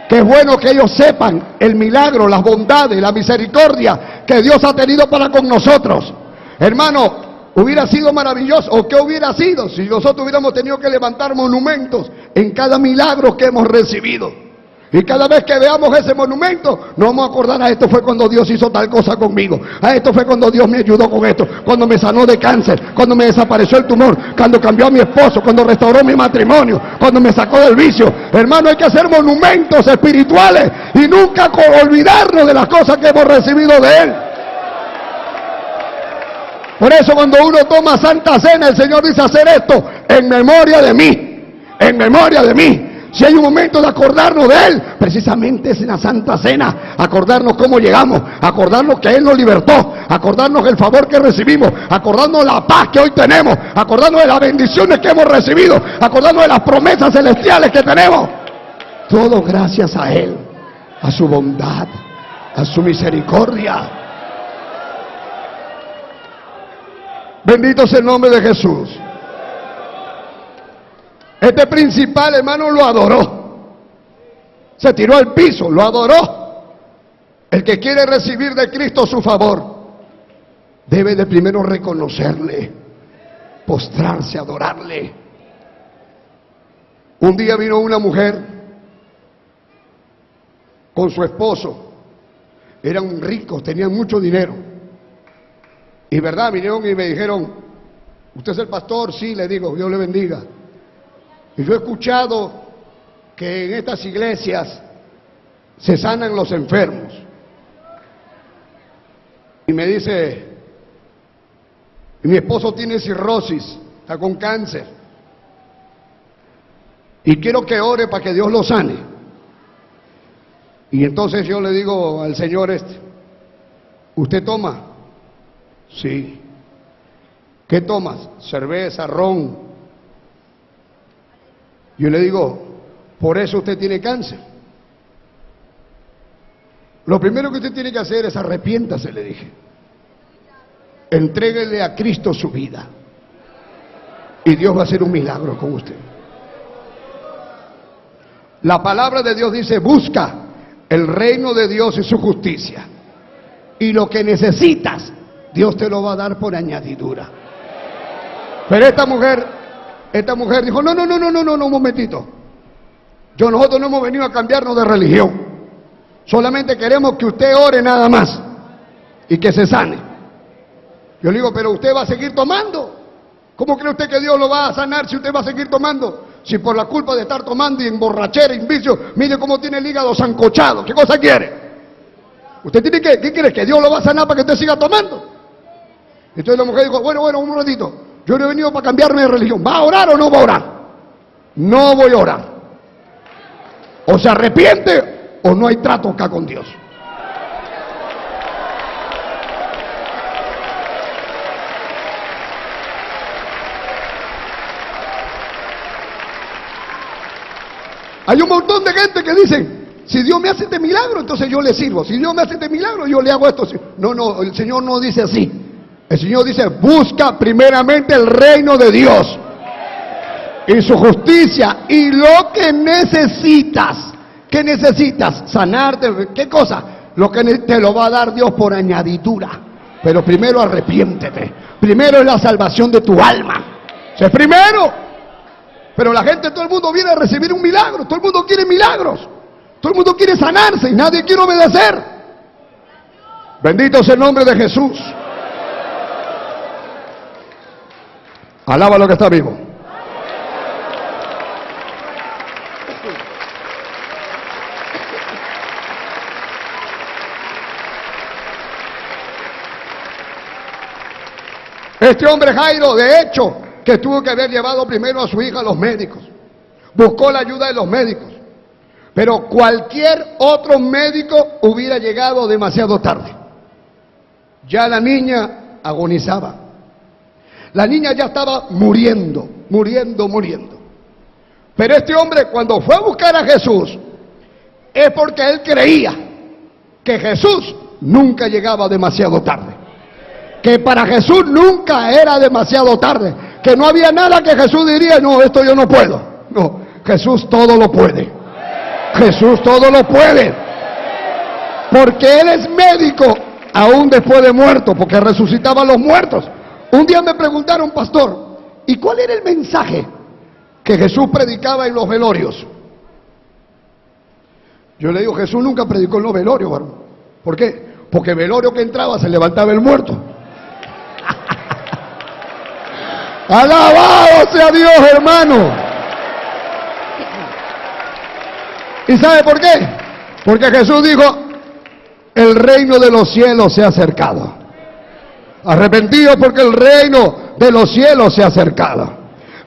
Que es bueno que ellos sepan el milagro, las bondades, la misericordia que Dios ha tenido para con nosotros. Hermano, hubiera sido maravilloso, o qué hubiera sido si nosotros hubiéramos tenido que levantar monumentos en cada milagro que hemos recibido. Y cada vez que veamos ese monumento, nos vamos a acordar, a esto fue cuando Dios hizo tal cosa conmigo, a esto fue cuando Dios me ayudó con esto, cuando me sanó de cáncer, cuando me desapareció el tumor, cuando cambió a mi esposo, cuando restauró mi matrimonio, cuando me sacó del vicio. Hermano, hay que hacer monumentos espirituales y nunca olvidarnos de las cosas que hemos recibido de Él. Por eso cuando uno toma Santa Cena, el Señor dice hacer esto en memoria de mí, en memoria de mí. Si hay un momento de acordarnos de Él, precisamente es en la Santa Cena. Acordarnos cómo llegamos, acordarnos que Él nos libertó, acordarnos del favor que recibimos, acordarnos de la paz que hoy tenemos, acordarnos de las bendiciones que hemos recibido, acordarnos de las promesas celestiales que tenemos. Todo gracias a Él, a su bondad, a su misericordia. Bendito sea el nombre de Jesús. Este principal, hermano, lo adoró. Se tiró al piso, lo adoró. El que quiere recibir de Cristo su favor, debe de primero reconocerle, postrarse, adorarle. Un día vino una mujer con su esposo. Eran ricos, tenían mucho dinero. Y verdad, vinieron y me dijeron, ¿usted es el pastor? Sí, le digo, Dios le bendiga. Y yo he escuchado que en estas iglesias se sanan los enfermos. Y me dice, mi esposo tiene cirrosis, está con cáncer. Y quiero que ore para que Dios lo sane. Y entonces yo le digo al Señor ¿usted toma? Sí. ¿Qué tomas? Cerveza, ron. Yo le digo, por eso usted tiene cáncer. Lo primero que usted tiene que hacer es arrepiéntase, le dije. Entréguele a Cristo su vida. Y Dios va a hacer un milagro con usted. La palabra de Dios dice, busca el reino de Dios y su justicia. Y lo que necesitas, Dios te lo va a dar por añadidura. Pero esta mujer dijo, no, un momentito. Nosotros no hemos venido a cambiarnos de religión. Solamente queremos que usted ore nada más y que se sane. Yo le digo, pero usted va a seguir tomando. ¿Cómo cree usted que Dios lo va a sanar si usted va a seguir tomando? Si por la culpa de estar tomando y emborrachera, y vicio, mire cómo tiene el hígado sancochado. ¿Qué cosa quiere? Usted tiene que, ¿qué quiere? ¿Que Dios lo va a sanar para que usted siga tomando? Entonces la mujer dijo, bueno, un ratito. Yo no he venido para cambiarme de religión. ¿Va a orar o no va a orar? No voy a orar. O se arrepiente o no hay trato acá con Dios. Hay un montón de gente que dicen, si Dios me hace este milagro, entonces yo le sirvo. Si Dios me hace este milagro, yo le hago esto. No, el Señor no dice así. El Señor dice, busca primeramente el reino de Dios y su justicia, y lo que necesitas. ¿Qué necesitas? Sanarte. ¿Qué cosa? Lo que te lo va a dar Dios por añadidura. Pero primero arrepiéntete. Primero es la salvación de tu alma. Eso es primero. Pero la gente, todo el mundo viene a recibir un milagro. Todo el mundo quiere milagros. Todo el mundo quiere sanarse y nadie quiere obedecer. Bendito sea el nombre de Jesús. Alaba lo que está vivo. Este hombre Jairo, de hecho, que tuvo que haber llevado primero a su hija a los médicos, buscó la ayuda de los médicos, pero cualquier otro médico hubiera llegado demasiado tarde. Ya la niña agonizaba, la niña ya estaba muriendo. Pero este hombre, cuando fue a buscar a Jesús, es porque él creía que Jesús nunca llegaba demasiado tarde, que para Jesús nunca era demasiado tarde, que no había nada que Jesús diría, no, esto yo no puedo. No, Jesús todo lo puede. Jesús todo lo puede. Porque Él es médico aún después de muerto, porque resucitaba a los muertos. Un día me preguntaron, pastor, ¿y cuál era el mensaje que Jesús predicaba en los velorios? Yo le digo, Jesús nunca predicó en los velorios, varón. ¿Por qué? Porque velorio que entraba se levantaba el muerto. Alabado sea Dios, hermano. ¿Y sabe por qué? Porque Jesús dijo, el reino de los cielos se ha acercado. Arrepentidos porque el reino de los cielos se ha acercado.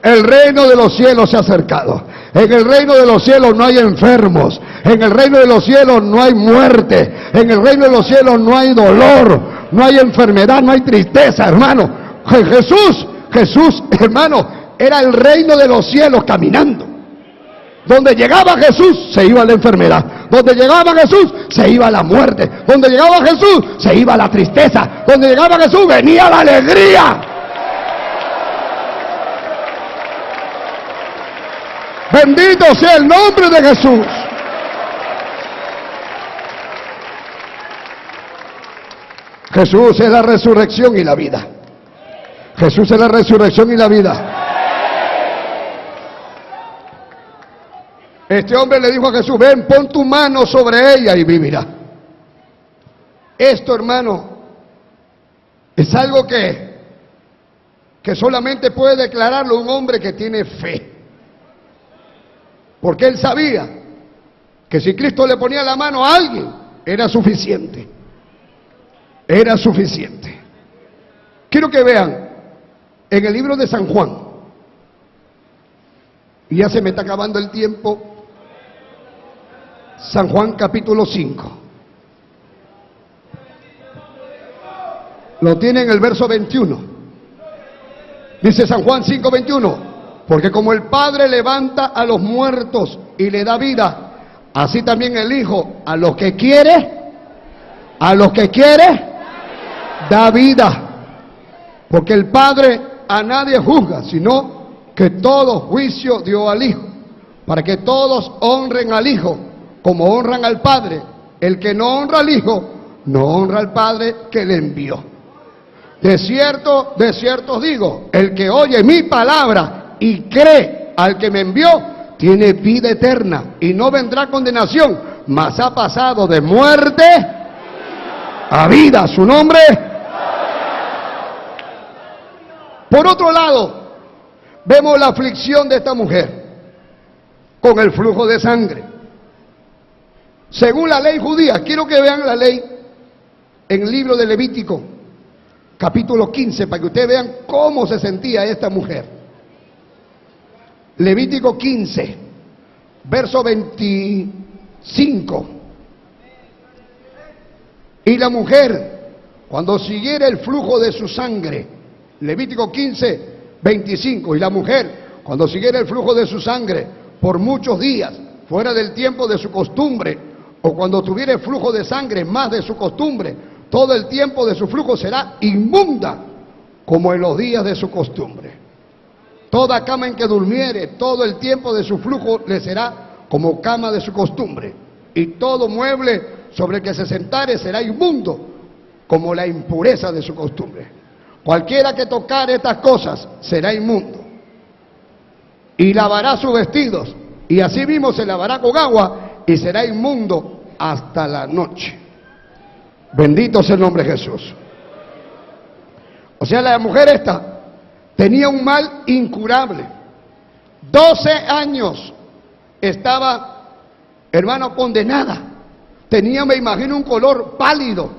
El reino de los cielos se ha acercado. En el reino de los cielos no hay enfermos. En el reino de los cielos no hay muerte. En el reino de los cielos no hay dolor. No hay enfermedad, no hay tristeza, hermano. Jesús, hermano, era el reino de los cielos caminando. Donde llegaba Jesús, se iba la enfermedad. Donde llegaba Jesús, se iba la muerte. Donde llegaba Jesús, se iba la tristeza. Donde llegaba Jesús, venía la alegría. Bendito sea el nombre de Jesús. Jesús es la resurrección y la vida. Jesús es la resurrección y la vida. Este hombre le dijo a Jesús, ven, pon tu mano sobre ella y vivirá. Esto, hermano, es algo que solamente puede declararlo un hombre que tiene fe. Porque él sabía que si Cristo le ponía la mano a alguien, era suficiente. Era suficiente. Quiero que vean en el libro de San Juan, y ya se me está acabando el tiempo, San Juan capítulo 5. Lo tiene en el verso 21. Dice San Juan 5:21, porque como el Padre levanta a los muertos y le da vida, así también el Hijo a los que quiere, da vida. Porque el Padre a nadie juzga, sino que todo juicio dio al Hijo, para que todos honren al Hijo como honran al Padre. El que no honra al Hijo, no honra al Padre que le envió. De cierto os digo, el que oye mi palabra y cree al que me envió, tiene vida eterna y no vendrá condenación, mas ha pasado de muerte a vida. Su nombre. Por otro lado, vemos la aflicción de esta mujer con el flujo de sangre. Según la ley judía, quiero que vean la ley en el libro de Levítico, capítulo 15, para que ustedes vean cómo se sentía esta mujer. Levítico 15, verso 25. Y la mujer, cuando siguiera el flujo de su sangre, Levítico 15, 25. Y la mujer, cuando siguiera el flujo de su sangre por muchos días, fuera del tiempo de su costumbre, o cuando tuviera el flujo de sangre más de su costumbre, todo el tiempo de su flujo será inmunda, como en los días de su costumbre. Toda cama en que durmiere, todo el tiempo de su flujo le será como cama de su costumbre. Y todo mueble sobre el que se sentare será inmundo, como la impureza de su costumbre. Cualquiera que tocare estas cosas será inmundo. Y lavará sus vestidos, y asimismo se lavará con agua, y será inmundo hasta la noche. Bendito sea el nombre de Jesús. O sea, la mujer esta tenía un mal incurable. 12 años estaba, hermano, condenada. Tenía, me imagino, un color pálido,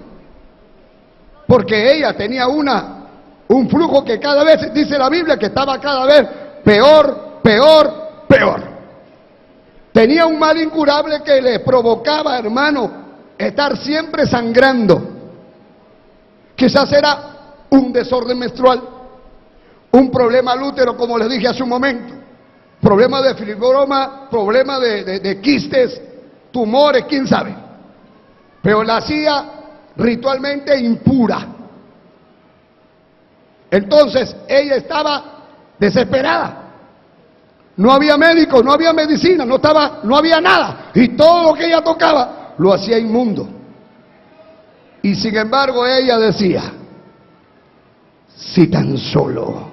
porque ella tenía un flujo que cada vez, dice la Biblia, que estaba cada vez peor, peor, peor. Tenía un mal incurable que le provocaba, hermano, estar siempre sangrando. Quizás era un desorden menstrual, un problema al útero, como les dije hace un momento, problema de fibroma, problema de quistes, tumores, quién sabe. Pero la hacía ritualmente impura. Entonces ella estaba desesperada. No había médico, no había medicina, no había nada. Y todo lo que ella tocaba lo hacía inmundo. Y sin embargo ella decía, si tan solo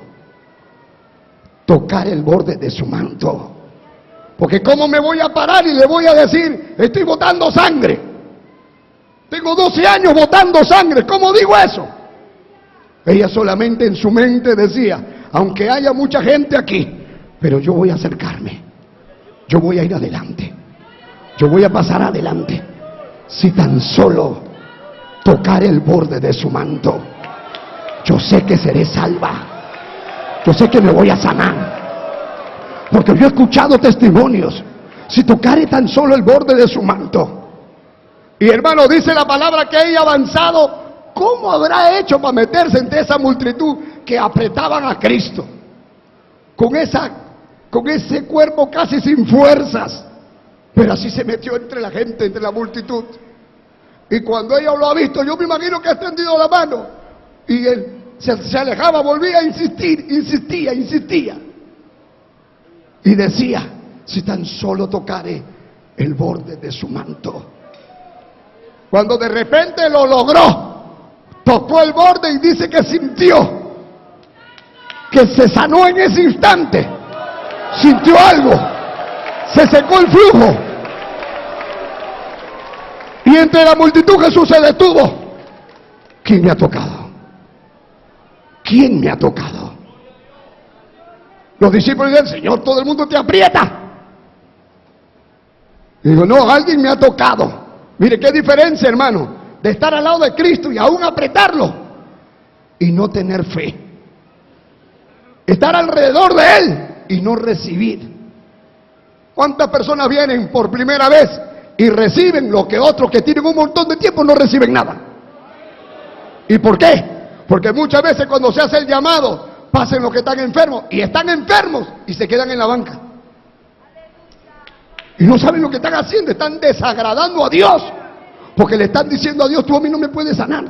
tocar el borde de su manto, porque cómo me voy a parar y le voy a decir, estoy botando sangre, tengo 12 años botando sangre, ¿cómo digo eso? Ella solamente en su mente decía, aunque haya mucha gente aquí, pero yo voy a acercarme, yo voy a ir adelante, yo voy a pasar adelante, si tan solo tocar el borde de su manto, yo sé que seré salva, yo sé que me voy a sanar, porque yo he escuchado testimonios, si tocare tan solo el borde de su manto. Y hermano, dice la palabra que ella avanzado, ¿cómo habrá hecho para meterse entre esa multitud que apretaban a Cristo? Con ese cuerpo casi sin fuerzas, pero así se metió entre la gente, entre la multitud. Y cuando ella lo ha visto, yo me imagino que ha extendido la mano, y él se alejaba, volvía a insistir, insistía. Y decía, si tan solo tocare el borde de su manto. Cuando de repente lo logró, tocó el borde y dice que sintió, que se sanó en ese instante, sintió algo, se secó el flujo. Y entre la multitud Jesús se detuvo. ¿Quién me ha tocado? ¿Quién me ha tocado? Los discípulos dicen, Señor, todo el mundo te aprieta. Y digo, no, alguien me ha tocado. Mire qué diferencia, hermano, de estar al lado de Cristo y aún apretarlo y no tener fe. Estar alrededor de Él y no recibir. ¿Cuántas personas vienen por primera vez y reciben lo que otros que tienen un montón de tiempo no reciben nada? ¿Y por qué? Porque muchas veces cuando se hace el llamado, pasen los que están enfermos y están enfermos y se quedan en la banca. Y no saben lo que están haciendo, están desagradando a Dios, porque le están diciendo a Dios, tú a mí no me puedes sanar.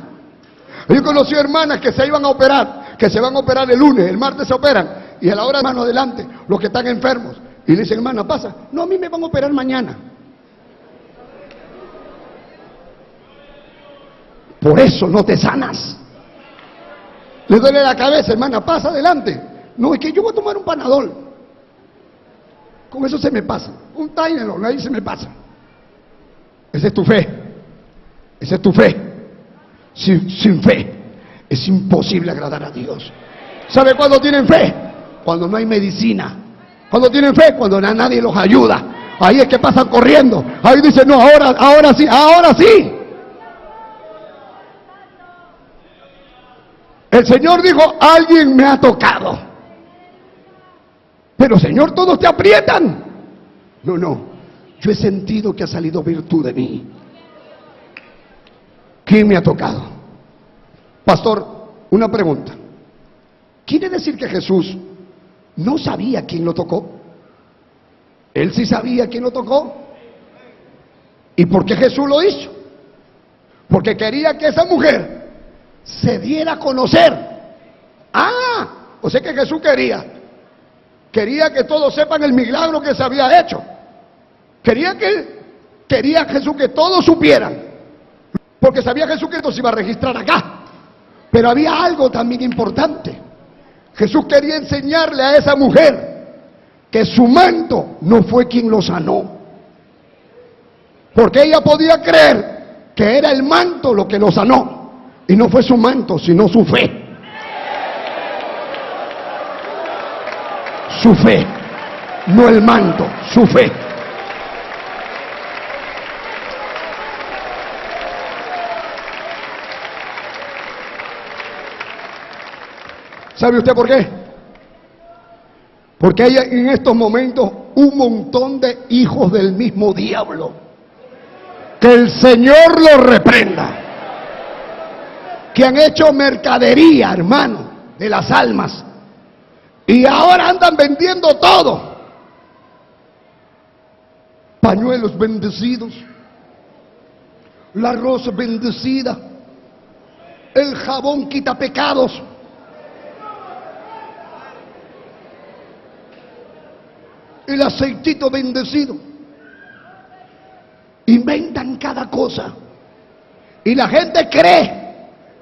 Yo conocí hermanas que se iban a operar, que se van a operar el lunes, el martes se operan, y a la hora de mano adelante, los que están enfermos, y le dicen, hermana, pasa, no, a mí me van a operar mañana. Por eso no te sanas. Le duele la cabeza, hermana, pasa adelante. No, es que yo voy a tomar un Panadol. Con eso se me pasa. Un Tylenol, ahí se me pasa. Esa es tu fe. Esa es tu fe. Sin fe es imposible agradar a Dios. ¿Sabe cuándo tienen fe? Cuando no hay medicina. Cuando tienen fe, cuando nadie los ayuda. Ahí es que pasan corriendo. Ahí dicen, no, ahora sí, ahora sí. El Señor dijo, alguien me ha tocado. Pero Señor, todos te aprietan. No, yo he sentido que ha salido virtud de mí. ¿Quién me ha tocado? Pastor, una pregunta. ¿Quiere decir que Jesús no sabía quién lo tocó? Él sí sabía quién lo tocó. ¿Y por qué Jesús lo hizo? Porque quería que esa mujer se diera a conocer. O sea que Jesús quería que todos sepan el milagro que se había hecho. Quería Jesús que todos supieran, porque sabía Jesús que esto se iba a registrar acá. Pero había algo también importante. Jesús quería enseñarle a esa mujer que su manto no fue quien lo sanó, porque ella podía creer que era el manto lo que lo sanó, y no fue su manto, sino su fe. Su fe, no el manto, su fe. ¿Sabe usted por qué? Porque hay en estos momentos un montón de hijos del mismo diablo. Que el Señor los reprenda. Que han hecho mercadería, hermano, de las almas. Y ahora andan vendiendo todo. Pañuelos bendecidos. La rosa bendecida. El jabón quita pecados. El aceitito bendecido. Inventan cada cosa. Y la gente cree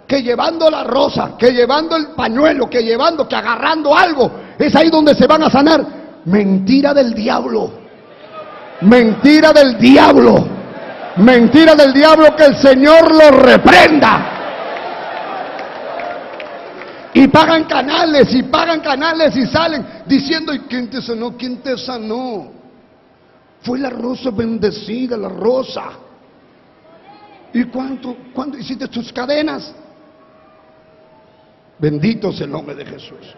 que llevando la rosa, que llevando el pañuelo, que agarrando algo, es ahí donde se van a sanar. Mentira del diablo. Mentira del diablo. Mentira del diablo, que el Señor lo reprenda. Y pagan canales y salen diciendo: ¿y quién te sanó? ¿Quién te sanó? Fue la rosa bendecida, la rosa. ¿Y cuánto hiciste tus cadenas? Bendito sea el nombre de Jesús.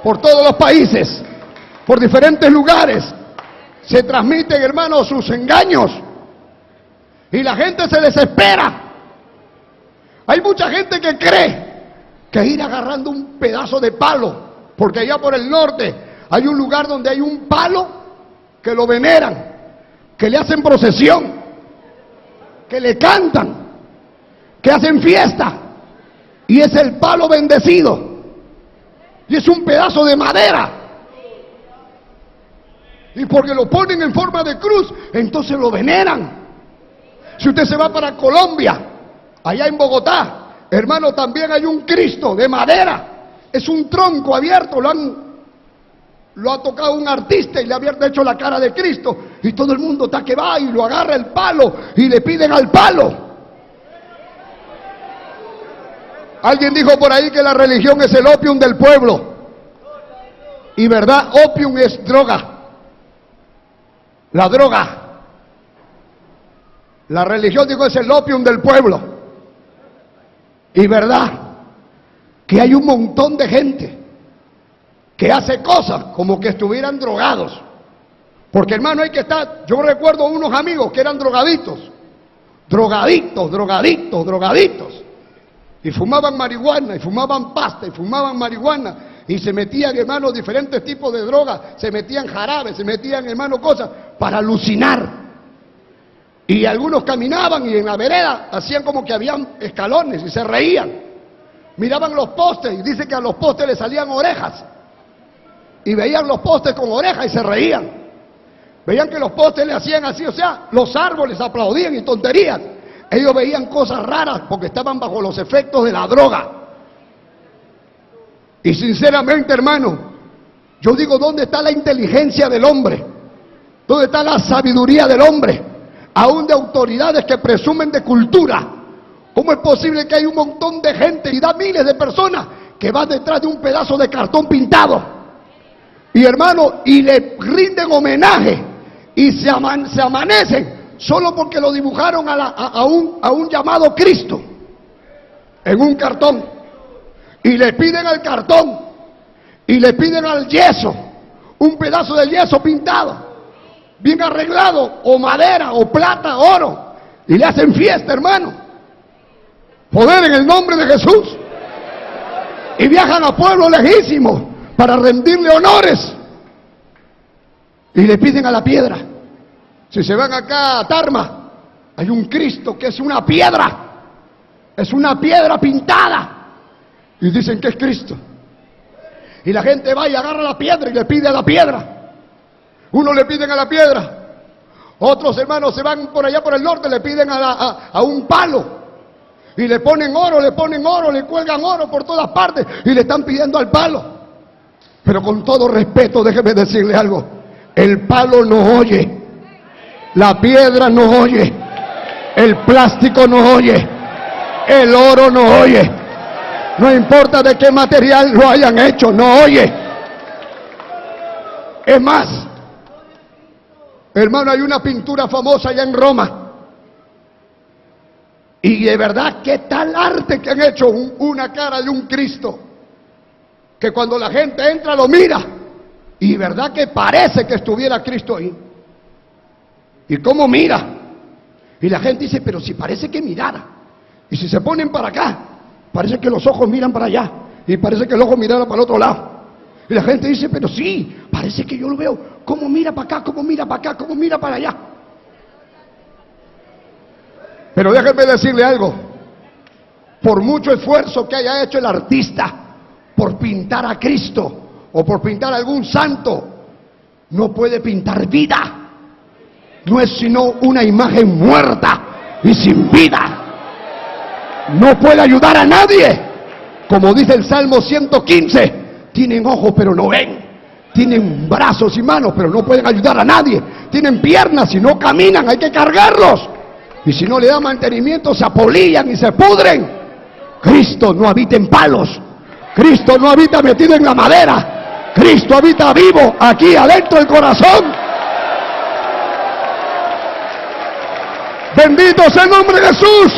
Por todos los países, por diferentes lugares, se transmiten, hermanos, sus engaños. Y la gente se desespera. Hay mucha gente que cree que ir agarrando un pedazo de palo, porque allá por el norte hay un lugar donde hay un palo que lo veneran, que le hacen procesión, que le cantan, que hacen fiesta, y es el palo bendecido, y es un pedazo de madera, y porque lo ponen en forma de cruz, entonces lo veneran. Si usted se va para Colombia, allá en Bogotá, hermano, también hay un Cristo de madera. Es un tronco abierto, lo ha tocado un artista y le ha hecho la cara de Cristo. Y todo el mundo está que va y lo agarra el palo y le piden al palo. Alguien dijo por ahí que la religión es el opium del pueblo. Y verdad, opium es droga. La droga. La religión, digo, es el opium del pueblo. Y verdad que hay un montón de gente que hace cosas como que estuvieran drogados. Porque, hermano, hay que estar. Yo recuerdo unos amigos que eran drogadictos. Drogadictos. Y fumaban marihuana, y fumaban pasta, y fumaban marihuana. Y se metían, hermano, diferentes tipos de drogas. Se metían jarabes, se metían, hermano, cosas para alucinar. Y algunos caminaban y en la vereda hacían como que habían escalones y se reían. Miraban los postes y dice que a los postes le salían orejas. Y veían los postes con orejas y se reían. Veían que los postes le hacían así, o sea, los árboles aplaudían y tonterías. Ellos veían cosas raras porque estaban bajo los efectos de la droga. Y sinceramente, hermano, yo digo, ¿dónde está la inteligencia del hombre? ¿Dónde está la sabiduría del hombre? Aún de autoridades que presumen de cultura. ¿Cómo es posible que hay un montón de gente y da miles de personas que van detrás de un pedazo de cartón pintado? Y hermano, y le rinden homenaje y se amanecen solo porque lo dibujaron a un llamado Cristo en un cartón. Y le piden al cartón y le piden al yeso, un pedazo de yeso pintado, bien arreglado, o madera, o plata, oro, y le hacen fiesta, hermano. Poder en el nombre de Jesús. Y viajan a pueblos lejísimos para rendirle honores. Y le piden a la piedra. Si se van acá a Tarma, hay un Cristo que es una piedra. Es una piedra pintada. Y dicen que es Cristo. Y la gente va y agarra la piedra y le pide a la piedra. Uno le piden a la piedra, otros hermanos se van por allá por el norte, le piden a un palo y le ponen oro, le cuelgan oro por todas partes y le están pidiendo al palo. Pero con todo respeto, déjeme decirle algo, el palo no oye, la piedra no oye, el plástico no oye, el oro no oye, no importa de qué material lo hayan hecho, no oye. Es más, hermano, hay una pintura famosa allá en Roma. Y de verdad, qué tal arte que han hecho una cara de un Cristo. Que cuando la gente entra lo mira. Y de verdad que parece que estuviera Cristo ahí. ¿Y cómo mira? Y la gente dice, pero si parece que mirara. Y si se ponen para acá, parece que los ojos miran para allá. Y parece que el ojo mirara para el otro lado. Y la gente dice, pero sí, parece que yo lo veo. ¿Cómo mira para acá? ¿Cómo mira para acá? ¿Cómo mira para allá? Pero déjenme decirle algo. Por mucho esfuerzo que haya hecho el artista por pintar a Cristo o por pintar a algún santo, no puede pintar vida. No es sino una imagen muerta y sin vida. No puede ayudar a nadie. Como dice el Salmo 115, tienen ojos pero no ven. Tienen brazos y manos pero no pueden ayudar a nadie. Tienen piernas y no caminan, hay que cargarlos. Y si no le da mantenimiento se apolillan y se pudren. Cristo no habita en palos. Cristo no habita metido en la madera. Cristo habita vivo aquí adentro del corazón. Bendito sea el nombre de Jesús.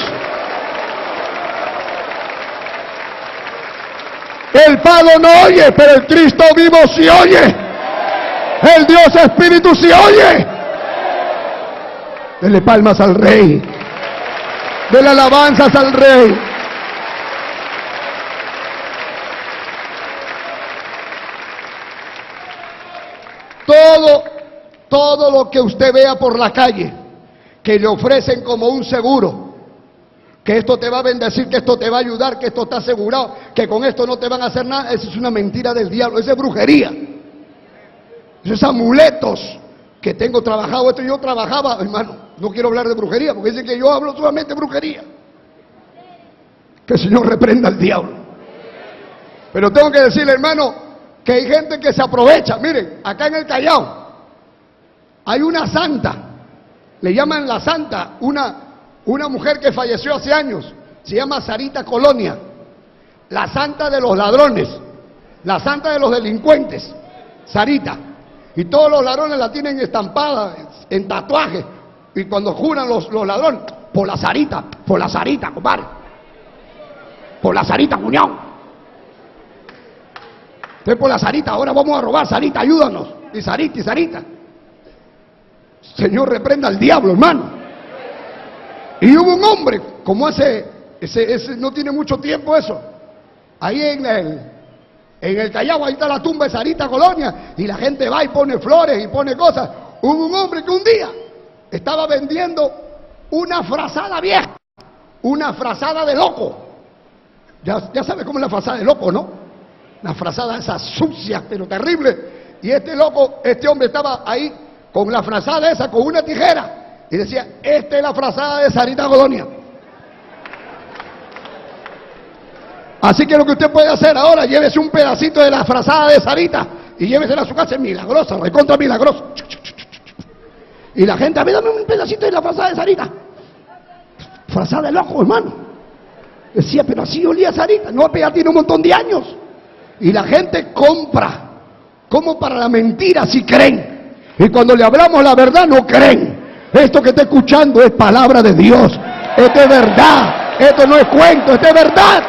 El palo no oye, pero el Cristo vivo sí oye. El Dios Espíritu sí oye. Dele palmas al Rey. Dele alabanzas al Rey. Todo lo que usted vea por la calle, que le ofrecen como un seguro, que esto te va a bendecir, que esto te va a ayudar, que esto está asegurado, que con esto no te van a hacer nada, eso es una mentira del diablo, eso es brujería. Esos amuletos que tengo trabajado, esto yo trabajaba, hermano, no quiero hablar de brujería, porque dicen que yo hablo solamente de brujería. Que el Señor reprenda al diablo. Pero tengo que decirle, hermano, que hay gente que se aprovecha. Miren, acá en el Callao hay una santa, le llaman la santa, una mujer que falleció hace años, se llama Sarita Colonia, la santa de los ladrones, la santa de los delincuentes, Sarita. Y todos los ladrones la tienen estampada en tatuajes. Y cuando juran los ladrones, por la Sarita, compadre. Por la Sarita, cuñado. Usted por la Sarita, ahora vamos a robar, Sarita, ayúdanos. Y Sarita. Señor, reprenda al diablo, hermano. Y hubo un hombre, como ese no tiene mucho tiempo eso, ahí en el Callao, ahí está la tumba de Sarita Colonia, y la gente va y pone flores y pone cosas. Hubo un hombre que un día estaba vendiendo una frazada vieja, una frazada de loco. Ya sabe cómo es la frazada de loco, ¿no? La frazada esa sucia, pero terrible. Y este hombre estaba ahí con la frazada esa, con una tijera, y decía, esta es la frazada de Sarita Colonia. Así que lo que usted puede hacer ahora, llévese un pedacito de la frazada de Sarita y llévesela a su casa, es milagrosa, recontra milagrosa. Y la gente, a mí dame un pedacito de la frazada de Sarita. Frazada de loco, hermano. Decía, pero así olía Sarita. No, ya tiene un montón de años. Y la gente compra, como para la mentira, si creen. Y cuando le hablamos la verdad, no creen. Esto que está escuchando es palabra de Dios. Esto es verdad. Esto no es cuento, esto es verdad.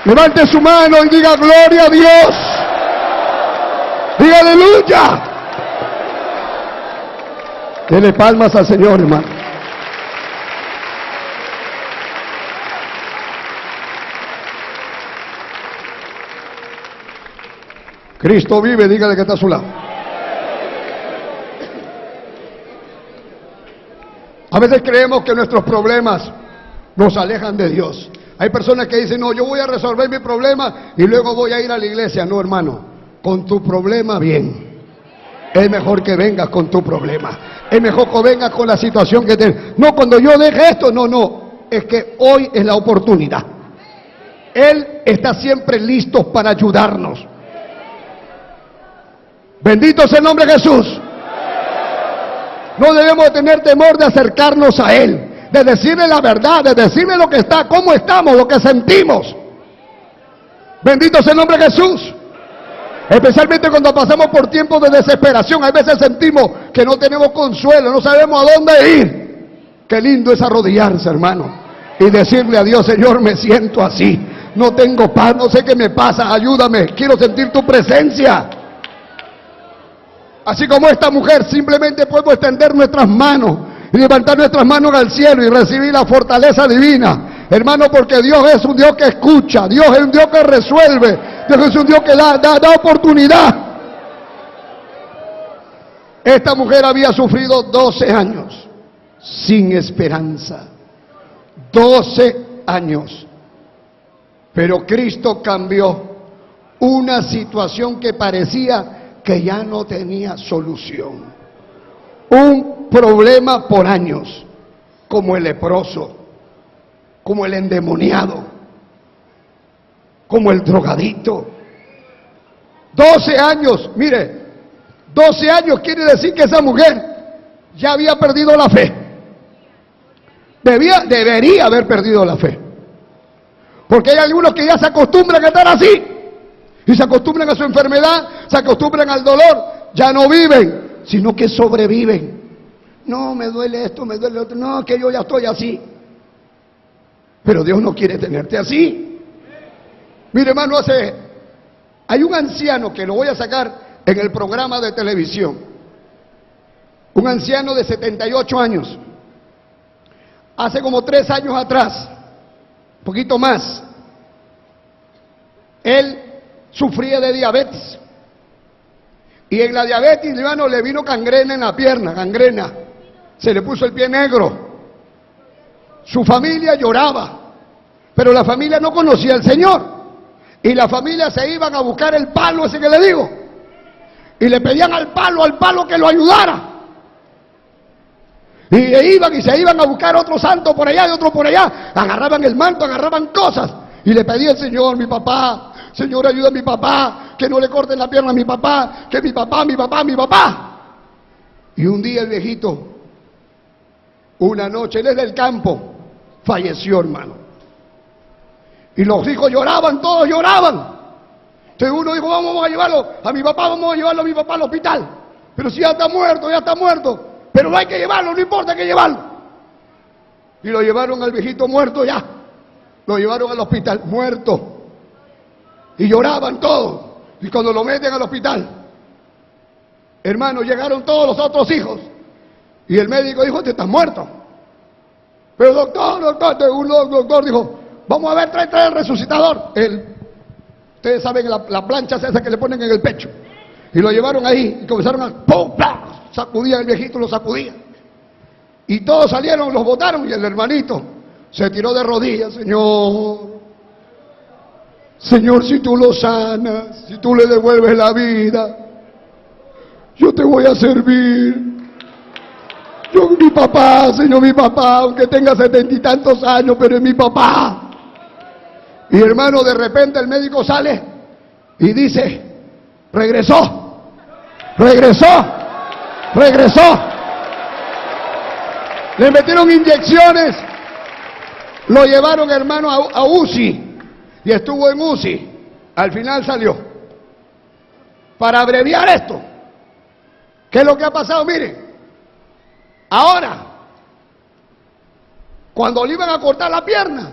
Levante su mano y diga gloria a Dios. Diga aleluya. Dele palmas al Señor, hermano. Cristo vive, dígale que está a su lado. A veces creemos que nuestros problemas nos alejan de Dios. Hay personas que dicen, no, yo voy a resolver mi problema y luego voy a ir a la iglesia. No, hermano, con tu problema bien. Es mejor que vengas con tu problema. Es mejor que vengas con la situación que tienes. No, cuando yo deje esto, no. Es que hoy es la oportunidad. Él está siempre listo para ayudarnos. Bendito sea el nombre de Jesús. No debemos tener temor de acercarnos a Él, de decirle la verdad, de decirle lo que está, cómo estamos, lo que sentimos. Bendito sea el nombre de Jesús. Especialmente cuando pasamos por tiempos de desesperación. A veces sentimos que no tenemos consuelo, no sabemos a dónde ir. Qué lindo es arrodillarse, hermano, y decirle a Dios: Señor, me siento así, no tengo paz, no sé qué me pasa, ayúdame, quiero sentir tu presencia. Así como esta mujer, simplemente podemos extender nuestras manos y levantar nuestras manos al cielo y recibir la fortaleza divina, hermano, porque Dios es un Dios que escucha, Dios es un Dios que resuelve, Dios es un Dios que da oportunidad. Esta mujer había sufrido 12 años sin esperanza, 12 años, pero Cristo cambió una situación que parecía que ya no tenía solución. Un problema por años, como el leproso, como el endemoniado, como el drogadito. 12 años, mire, 12 años quiere decir que esa mujer ya había perdido la fe. Debería haber perdido la fe. Porque hay algunos que ya se acostumbran a estar así. Y se acostumbran a su enfermedad, se acostumbran al dolor. Ya no viven, sino que sobreviven. No, me duele esto, me duele lo otro. No, que yo ya estoy así. Pero Dios no quiere tenerte así. Mire, hermano, hay un anciano que lo voy a sacar en el programa de televisión. Un anciano de 78 años. Hace como 3 años atrás, un poquito más, él sufría de diabetes. Y en la diabetes, hermano, le vino gangrena en la pierna, gangrena. Se le puso el pie negro. Su familia lloraba, pero la familia no conocía al Señor. Y la familia se iban a buscar el palo ese que le digo. Y le pedían al palo que lo ayudara. Y iban y se iban a buscar otro santo por allá y otro por allá. Agarraban el manto, agarraban cosas. Y le pedía al Señor: mi papá, Señor, ayuda a mi papá, que no le corten la pierna a mi papá, que mi papá. Y un día el viejito, una noche, él es del campo, falleció, hermano. Y los hijos lloraban, todos lloraban. Entonces uno dijo: vamos a llevarlo a mi papá, al hospital. Pero si ya está muerto. Pero no hay que llevarlo, no importa, hay que llevarlo. Y lo llevaron al viejito muerto ya. Lo llevaron al hospital muerto. Y lloraban todos. Y cuando lo meten al hospital, hermano, llegaron todos los otros hijos. Y el médico dijo: este está muerto. Pero doctor dijo: vamos a ver, trae el resucitador. Ustedes saben la plancha esa que le ponen en el pecho. Y lo llevaron ahí y comenzaron a ¡pum! ¡Pam! Sacudían el viejito, lo sacudían. Y todos salieron, los botaron. Y el hermanito se tiró de rodillas: Señor, si tú lo sanas, si tú le devuelves la vida, yo te voy a servir. Mi papá, Señor, mi papá, aunque tenga 70 y tantos años, pero es mi papá. Y hermano, de repente el médico sale y dice: regresó. Le metieron inyecciones, lo llevaron, hermano, a UCI. Y estuvo en UCI, al final salió. Para abreviar esto, ¿qué es lo que ha pasado? Miren, ahora, cuando le iban a cortar la pierna,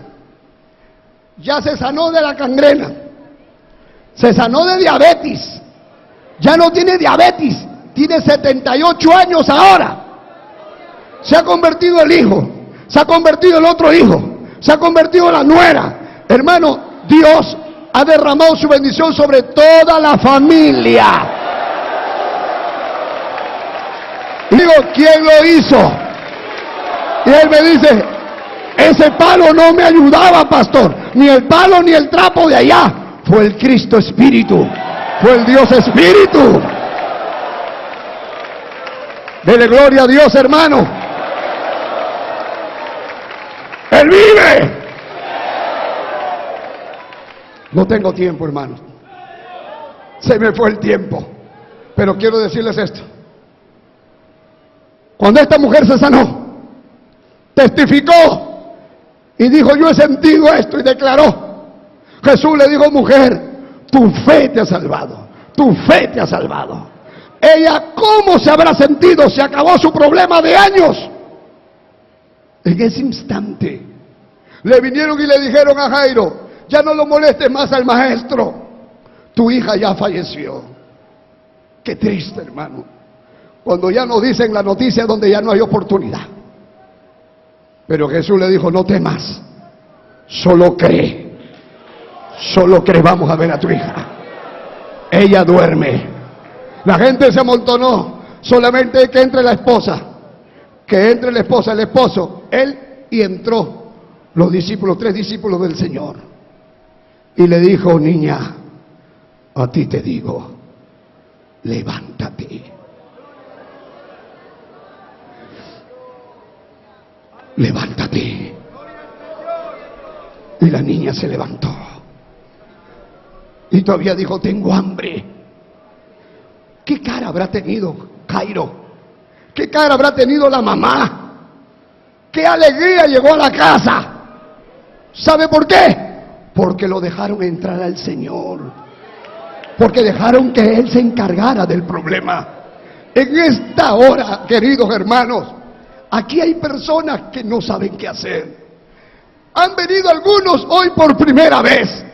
ya se sanó de la gangrena, se sanó de diabetes, ya no tiene diabetes, tiene 78 años ahora. Se ha convertido el hijo, se ha convertido el otro hijo, se ha convertido la nuera. Hermano, Dios ha derramado su bendición sobre toda la familia. Y digo: ¿quién lo hizo? Y él me dice: ese palo no me ayudaba, pastor, ni el palo ni el trapo de allá. Fue el Cristo Espíritu, fue el Dios Espíritu. Dele gloria a Dios, hermano. Él vive. No tengo tiempo, hermanos. Se me fue el tiempo. Pero quiero decirles esto. Cuando esta mujer se sanó, testificó y dijo: yo he sentido esto, y declaró. Jesús le dijo: mujer, tu fe te ha salvado, tu fe te ha salvado. Ella, ¿cómo se habrá sentido? Se acabó su problema de años. En ese instante le vinieron y le dijeron a Jairo: ya no lo molestes más al maestro, tu hija ya falleció. Qué triste, hermano, cuando ya nos dicen la noticia donde ya no hay oportunidad. Pero Jesús le dijo: no temas, solo cree, solo cree. Vamos a ver a tu hija, ella duerme. La gente se amontonó. Solamente que entre la esposa, que entre la esposa, el esposo, él, y entró los discípulos, 3 discípulos del Señor, y le dijo: niña, a ti te digo, levántate. Levántate. Y la niña se levantó. Y todavía dijo: tengo hambre. ¿Qué cara habrá tenido Jairo? ¿Qué cara habrá tenido la mamá? ¡Qué alegría llegó a la casa! ¿Sabe por qué? Porque lo dejaron entrar al Señor. Porque dejaron que Él se encargara del problema. En esta hora, queridos hermanos, aquí hay personas que no saben qué hacer. Han venido algunos hoy por primera vez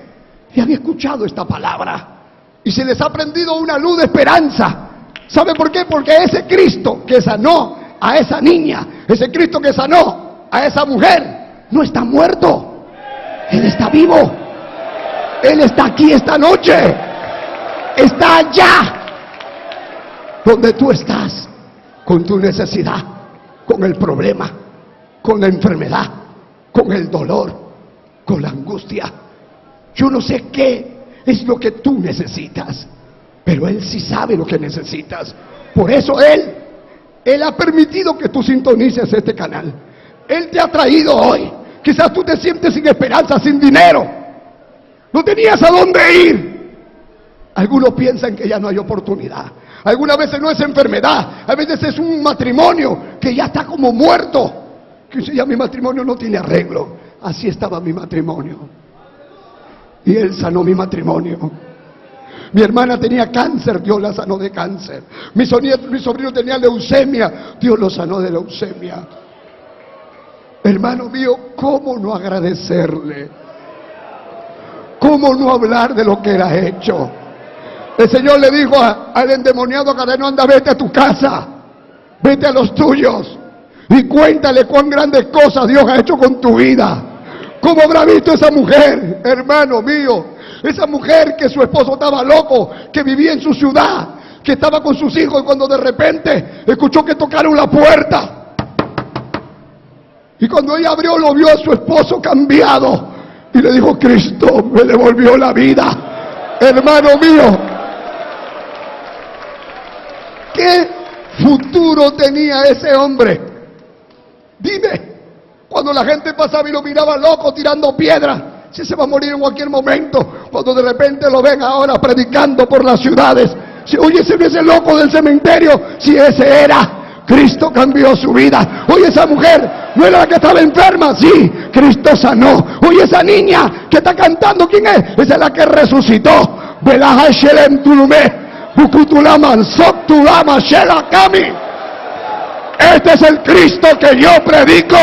y han escuchado esta palabra y se les ha prendido una luz de esperanza. ¿Sabe por qué? Porque ese Cristo que sanó a esa niña, ese Cristo que sanó a esa mujer, no está muerto. Él está vivo. Él está aquí esta noche. Está allá donde tú estás, con tu necesidad, con el problema, con la enfermedad, con el dolor, con la angustia. Yo no sé qué es lo que tú necesitas, pero Él sí sabe lo que necesitas. Por eso Él ha permitido que tú sintonices este canal. Él te ha traído hoy. Quizás tú te sientes sin esperanza, sin dinero, no tenías a dónde ir. Algunos piensan que ya no hay oportunidad. Algunas veces no es enfermedad, a veces es un matrimonio que ya está como muerto, que dice: ya mi matrimonio no tiene arreglo. Así estaba mi matrimonio, y Él sanó mi matrimonio. Mi hermana tenía cáncer, Dios la sanó de cáncer. Mi sobrino tenía leucemia, Dios lo sanó de leucemia. Hermano mío, ¿cómo no agradecerle? ¿Cómo no hablar de lo que Él ha hecho? El Señor le dijo al endemoniado gadareno: anda, vete a tu casa, vete a los tuyos y cuéntale cuán grandes cosas Dios ha hecho con tu vida. ¿Cómo habrá visto esa mujer, hermano mío? Esa mujer que su esposo estaba loco, que vivía en su ciudad, que estaba con sus hijos, y cuando de repente escuchó que tocaron la puerta, y cuando ella abrió, lo vio a su esposo cambiado, y le dijo: Cristo me devolvió la vida. Hermano mío, ¿qué futuro tenía ese hombre? Dime, cuando la gente pasaba y lo miraba loco tirando piedras, si se va a morir en cualquier momento, cuando de repente lo ven ahora predicando por las ciudades, si, oye, ese no es el loco del cementerio, si ese era. Cristo cambió su vida. Oye, esa mujer no era la que estaba enferma, sí, Cristo sanó. Oye, esa niña que está cantando, ¿quién es? Esa es la que resucitó. Este es el Cristo que yo predico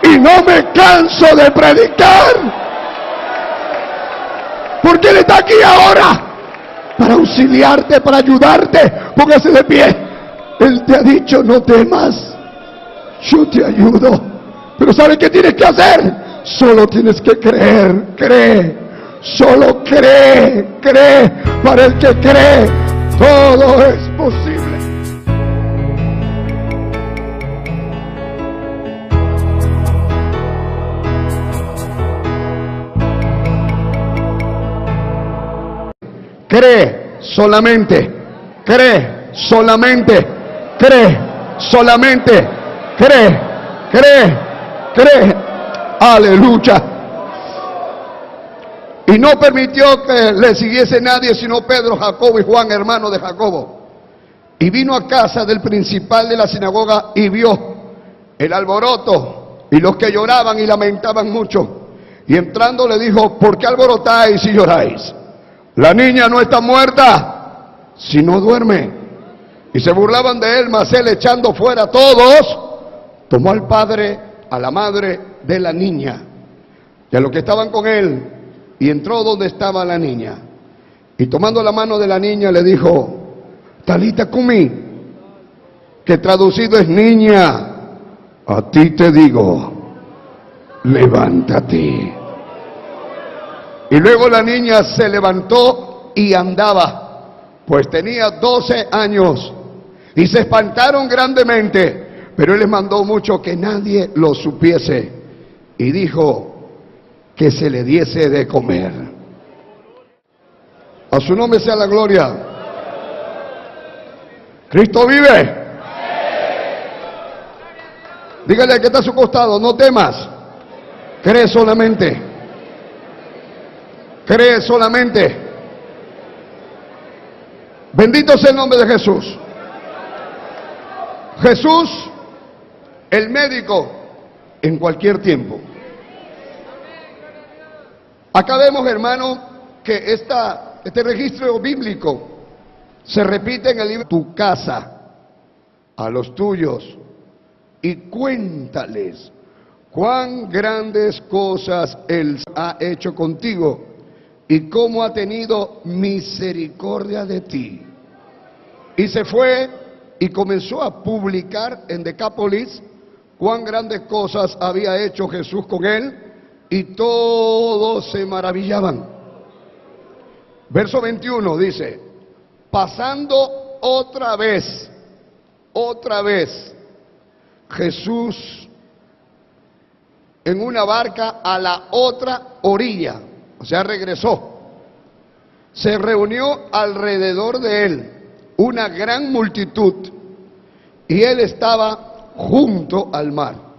y no me canso de predicar, porque Él está aquí ahora para auxiliarte, para ayudarte. Póngase de pie. Él te ha dicho: no temas, yo te ayudo. Pero ¿sabes qué tienes que hacer? Solo tienes que creer. Cree, solo cree. Para el que cree, todo es posible. Cree solamente, cree solamente, cree solamente, cree. Aleluya. Y no permitió que le siguiese nadie sino Pedro, Jacobo y Juan, hermano de Jacobo. Y vino a casa del principal de la sinagoga y vio el alboroto y los que lloraban y lamentaban mucho. Y entrando le dijo: ¿por qué alborotáis y lloráis? La niña no está muerta, si no duerme? Y se burlaban de él, mas él, echando fuera a todos, tomó al padre, a la madre de la niña y a los que estaban con él, y entró donde estaba la niña. Y tomando la mano de la niña le dijo, Talita cumi, que traducido es niña, a ti te digo, levántate. Y luego la niña se levantó y andaba, pues tenía 12 años. Y se espantaron grandemente, pero él les mandó mucho que nadie lo supiese. Y dijo que se le diese de comer. A su nombre sea la gloria. Cristo vive. Dígale al que está a su costado, no temas. Cree solamente. Cree solamente. Bendito sea el nombre de Jesús. Jesús, el médico en cualquier tiempo. Acá vemos, hermano, que este registro bíblico se repite en el libro Tu casa, a los tuyos, y cuéntales cuán grandes cosas Él ha hecho contigo y cómo ha tenido misericordia de ti. Y se fue y comenzó a publicar en Decápolis cuán grandes cosas había hecho Jesús con él, y todos se maravillaban. Verso 21 dice, pasando otra vez, Jesús en una barca a la otra orilla, o sea, regresó. Se reunió alrededor de él una gran multitud, y él estaba junto al mar.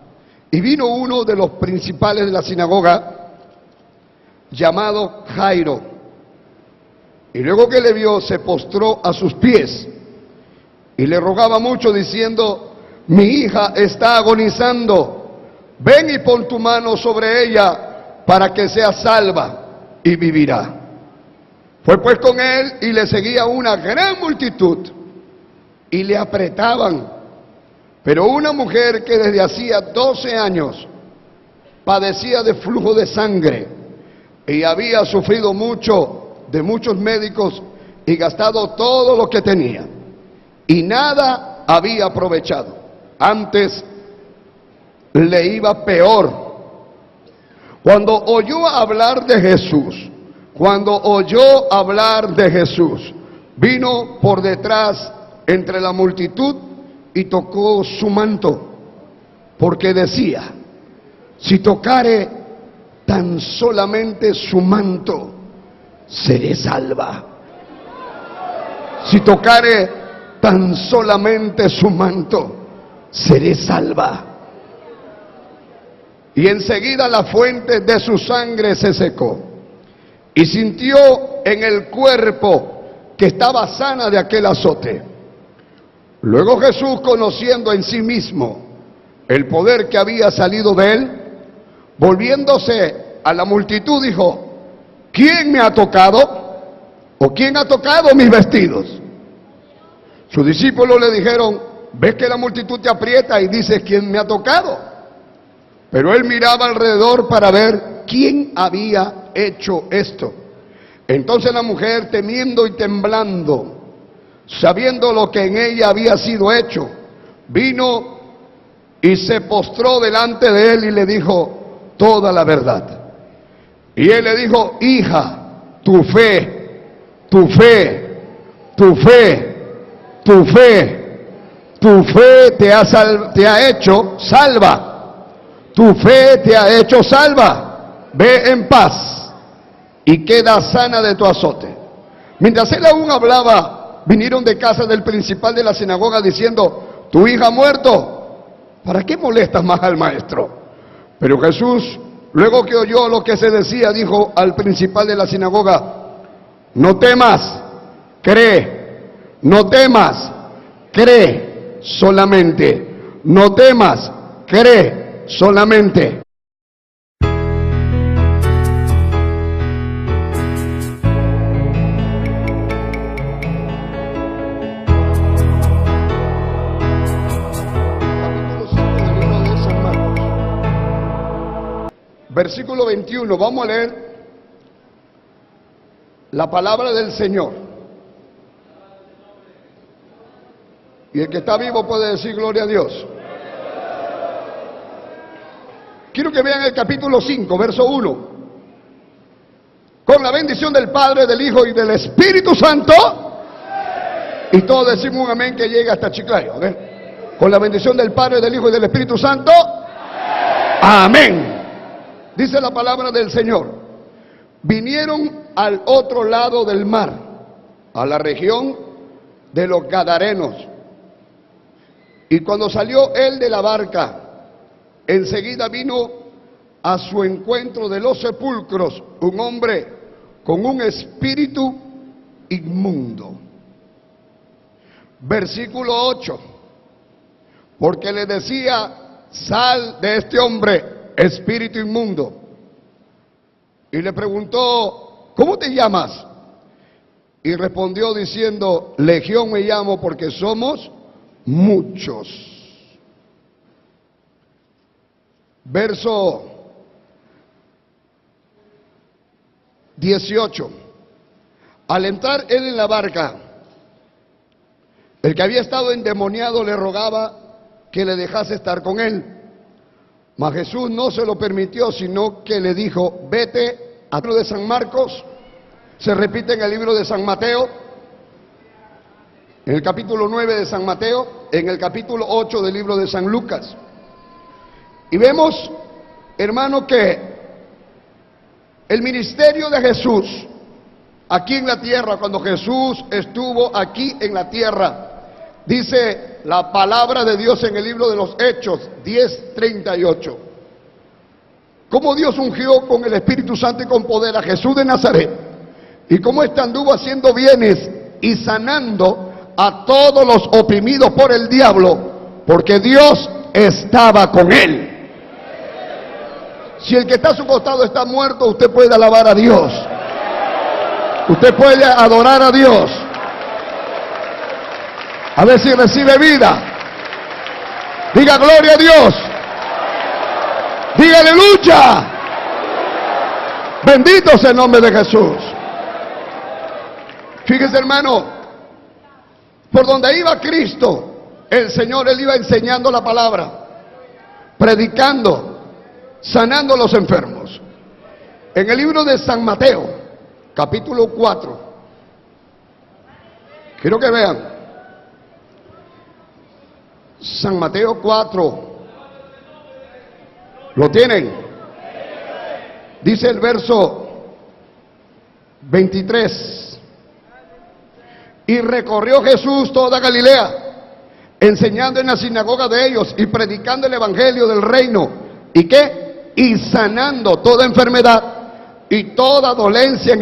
Y vino uno de los principales de la sinagoga, llamado Jairo, y luego que le vio, se postró a sus pies, y le rogaba mucho, diciendo, mi hija está agonizando, ven y pon tu mano sobre ella, para que sea salva, y vivirá. Fue pues con él, y le seguía una gran multitud, y le apretaban. Pero una mujer que desde hacía 12 años padecía de flujo de sangre, y había sufrido mucho de muchos médicos, y gastado todo lo que tenía, y nada había aprovechado, antes le iba peor. Cuando oyó hablar de Jesús, vino por detrás entre la multitud y tocó su manto, porque decía, si tocare tan solamente su manto, seré salva. Si tocare tan solamente su manto, seré salva. Y enseguida la fuente de su sangre se secó, y sintió en el cuerpo que estaba sana de aquel azote. Luego Jesús, conociendo en sí mismo el poder que había salido de él, volviéndose a la multitud, dijo, ¿quién me ha tocado? ¿O quién ha tocado mis vestidos? Sus discípulos le dijeron, ves que la multitud te aprieta y dices, ¿quién me ha tocado? Pero él miraba alrededor para ver quién había hecho esto. Entonces la mujer, temiendo y temblando, sabiendo lo que en ella había sido hecho, vino y se postró delante de él y le dijo toda la verdad. Y él le dijo, hija, tu fe te ha hecho salva. Tu fe te ha hecho salva. Ve en paz y queda sana de tu azote. Mientras él aún hablaba, vinieron de casa del principal de la sinagoga diciendo, tu hija ha muerto, ¿para qué molestas más al maestro? Pero Jesús, luego que oyó lo que se decía, dijo al principal de la sinagoga, no temas, cree, no temas, cree solamente, no temas, cree solamente. versículo 21. Vamos a leer la palabra del Señor. Y el que está vivo puede decir gloria a Dios. Quiero que vean el capítulo 5, verso 1. Con la bendición del Padre, del Hijo y del Espíritu Santo. Y todos decimos un amén que llega hasta Chiclayo. Con la bendición del Padre, del Hijo y del Espíritu Santo. Amén. Dice la palabra del Señor. Vinieron al otro lado del mar, a la región de los Gadarenos. Y cuando salió él de la barca, enseguida vino a su encuentro de los sepulcros un hombre con un espíritu inmundo. Versículo 8. Porque le decía: sal de este hombre, espíritu inmundo. Y le preguntó: ¿cómo te llamas? Y respondió diciendo: Legión me llamo, porque somos muchos. Verso 18. Al entrar él en la barca, el que había estado endemoniado le rogaba que le dejase estar con él. Mas Jesús no se lo permitió, sino que le dijo: vete. Al libro de San Marcos, se repite en el libro de San Mateo, en el capítulo 9 de San Mateo, en el capítulo 8 del libro de San Lucas. Y vemos, hermano, que el ministerio de Jesús aquí en la tierra, cuando Jesús estuvo aquí en la tierra, dice la palabra de Dios en el libro de los Hechos 10:38, cómo Dios ungió con el Espíritu Santo y con poder a Jesús de Nazaret, y cómo éste anduvo haciendo bienes y sanando a todos los oprimidos por el diablo, porque Dios estaba con él. Si el que está a su costado está muerto, usted puede alabar a Dios. Usted puede adorar a Dios. A ver si recibe vida. Diga gloria a Dios. Diga aleluya. Bendito sea el nombre de Jesús. Fíjese, hermano, por donde iba Cristo, el Señor, Él iba enseñando la palabra, predicando, sanando a los enfermos. En el libro de San Mateo, capítulo 4, quiero que vean, San Mateo 4, ¿lo tienen? Dice el verso 23, y recorrió Jesús toda Galilea, enseñando en la sinagoga de ellos y predicando el evangelio del reino. ¿Y qué? Y sanando toda enfermedad y toda dolencia en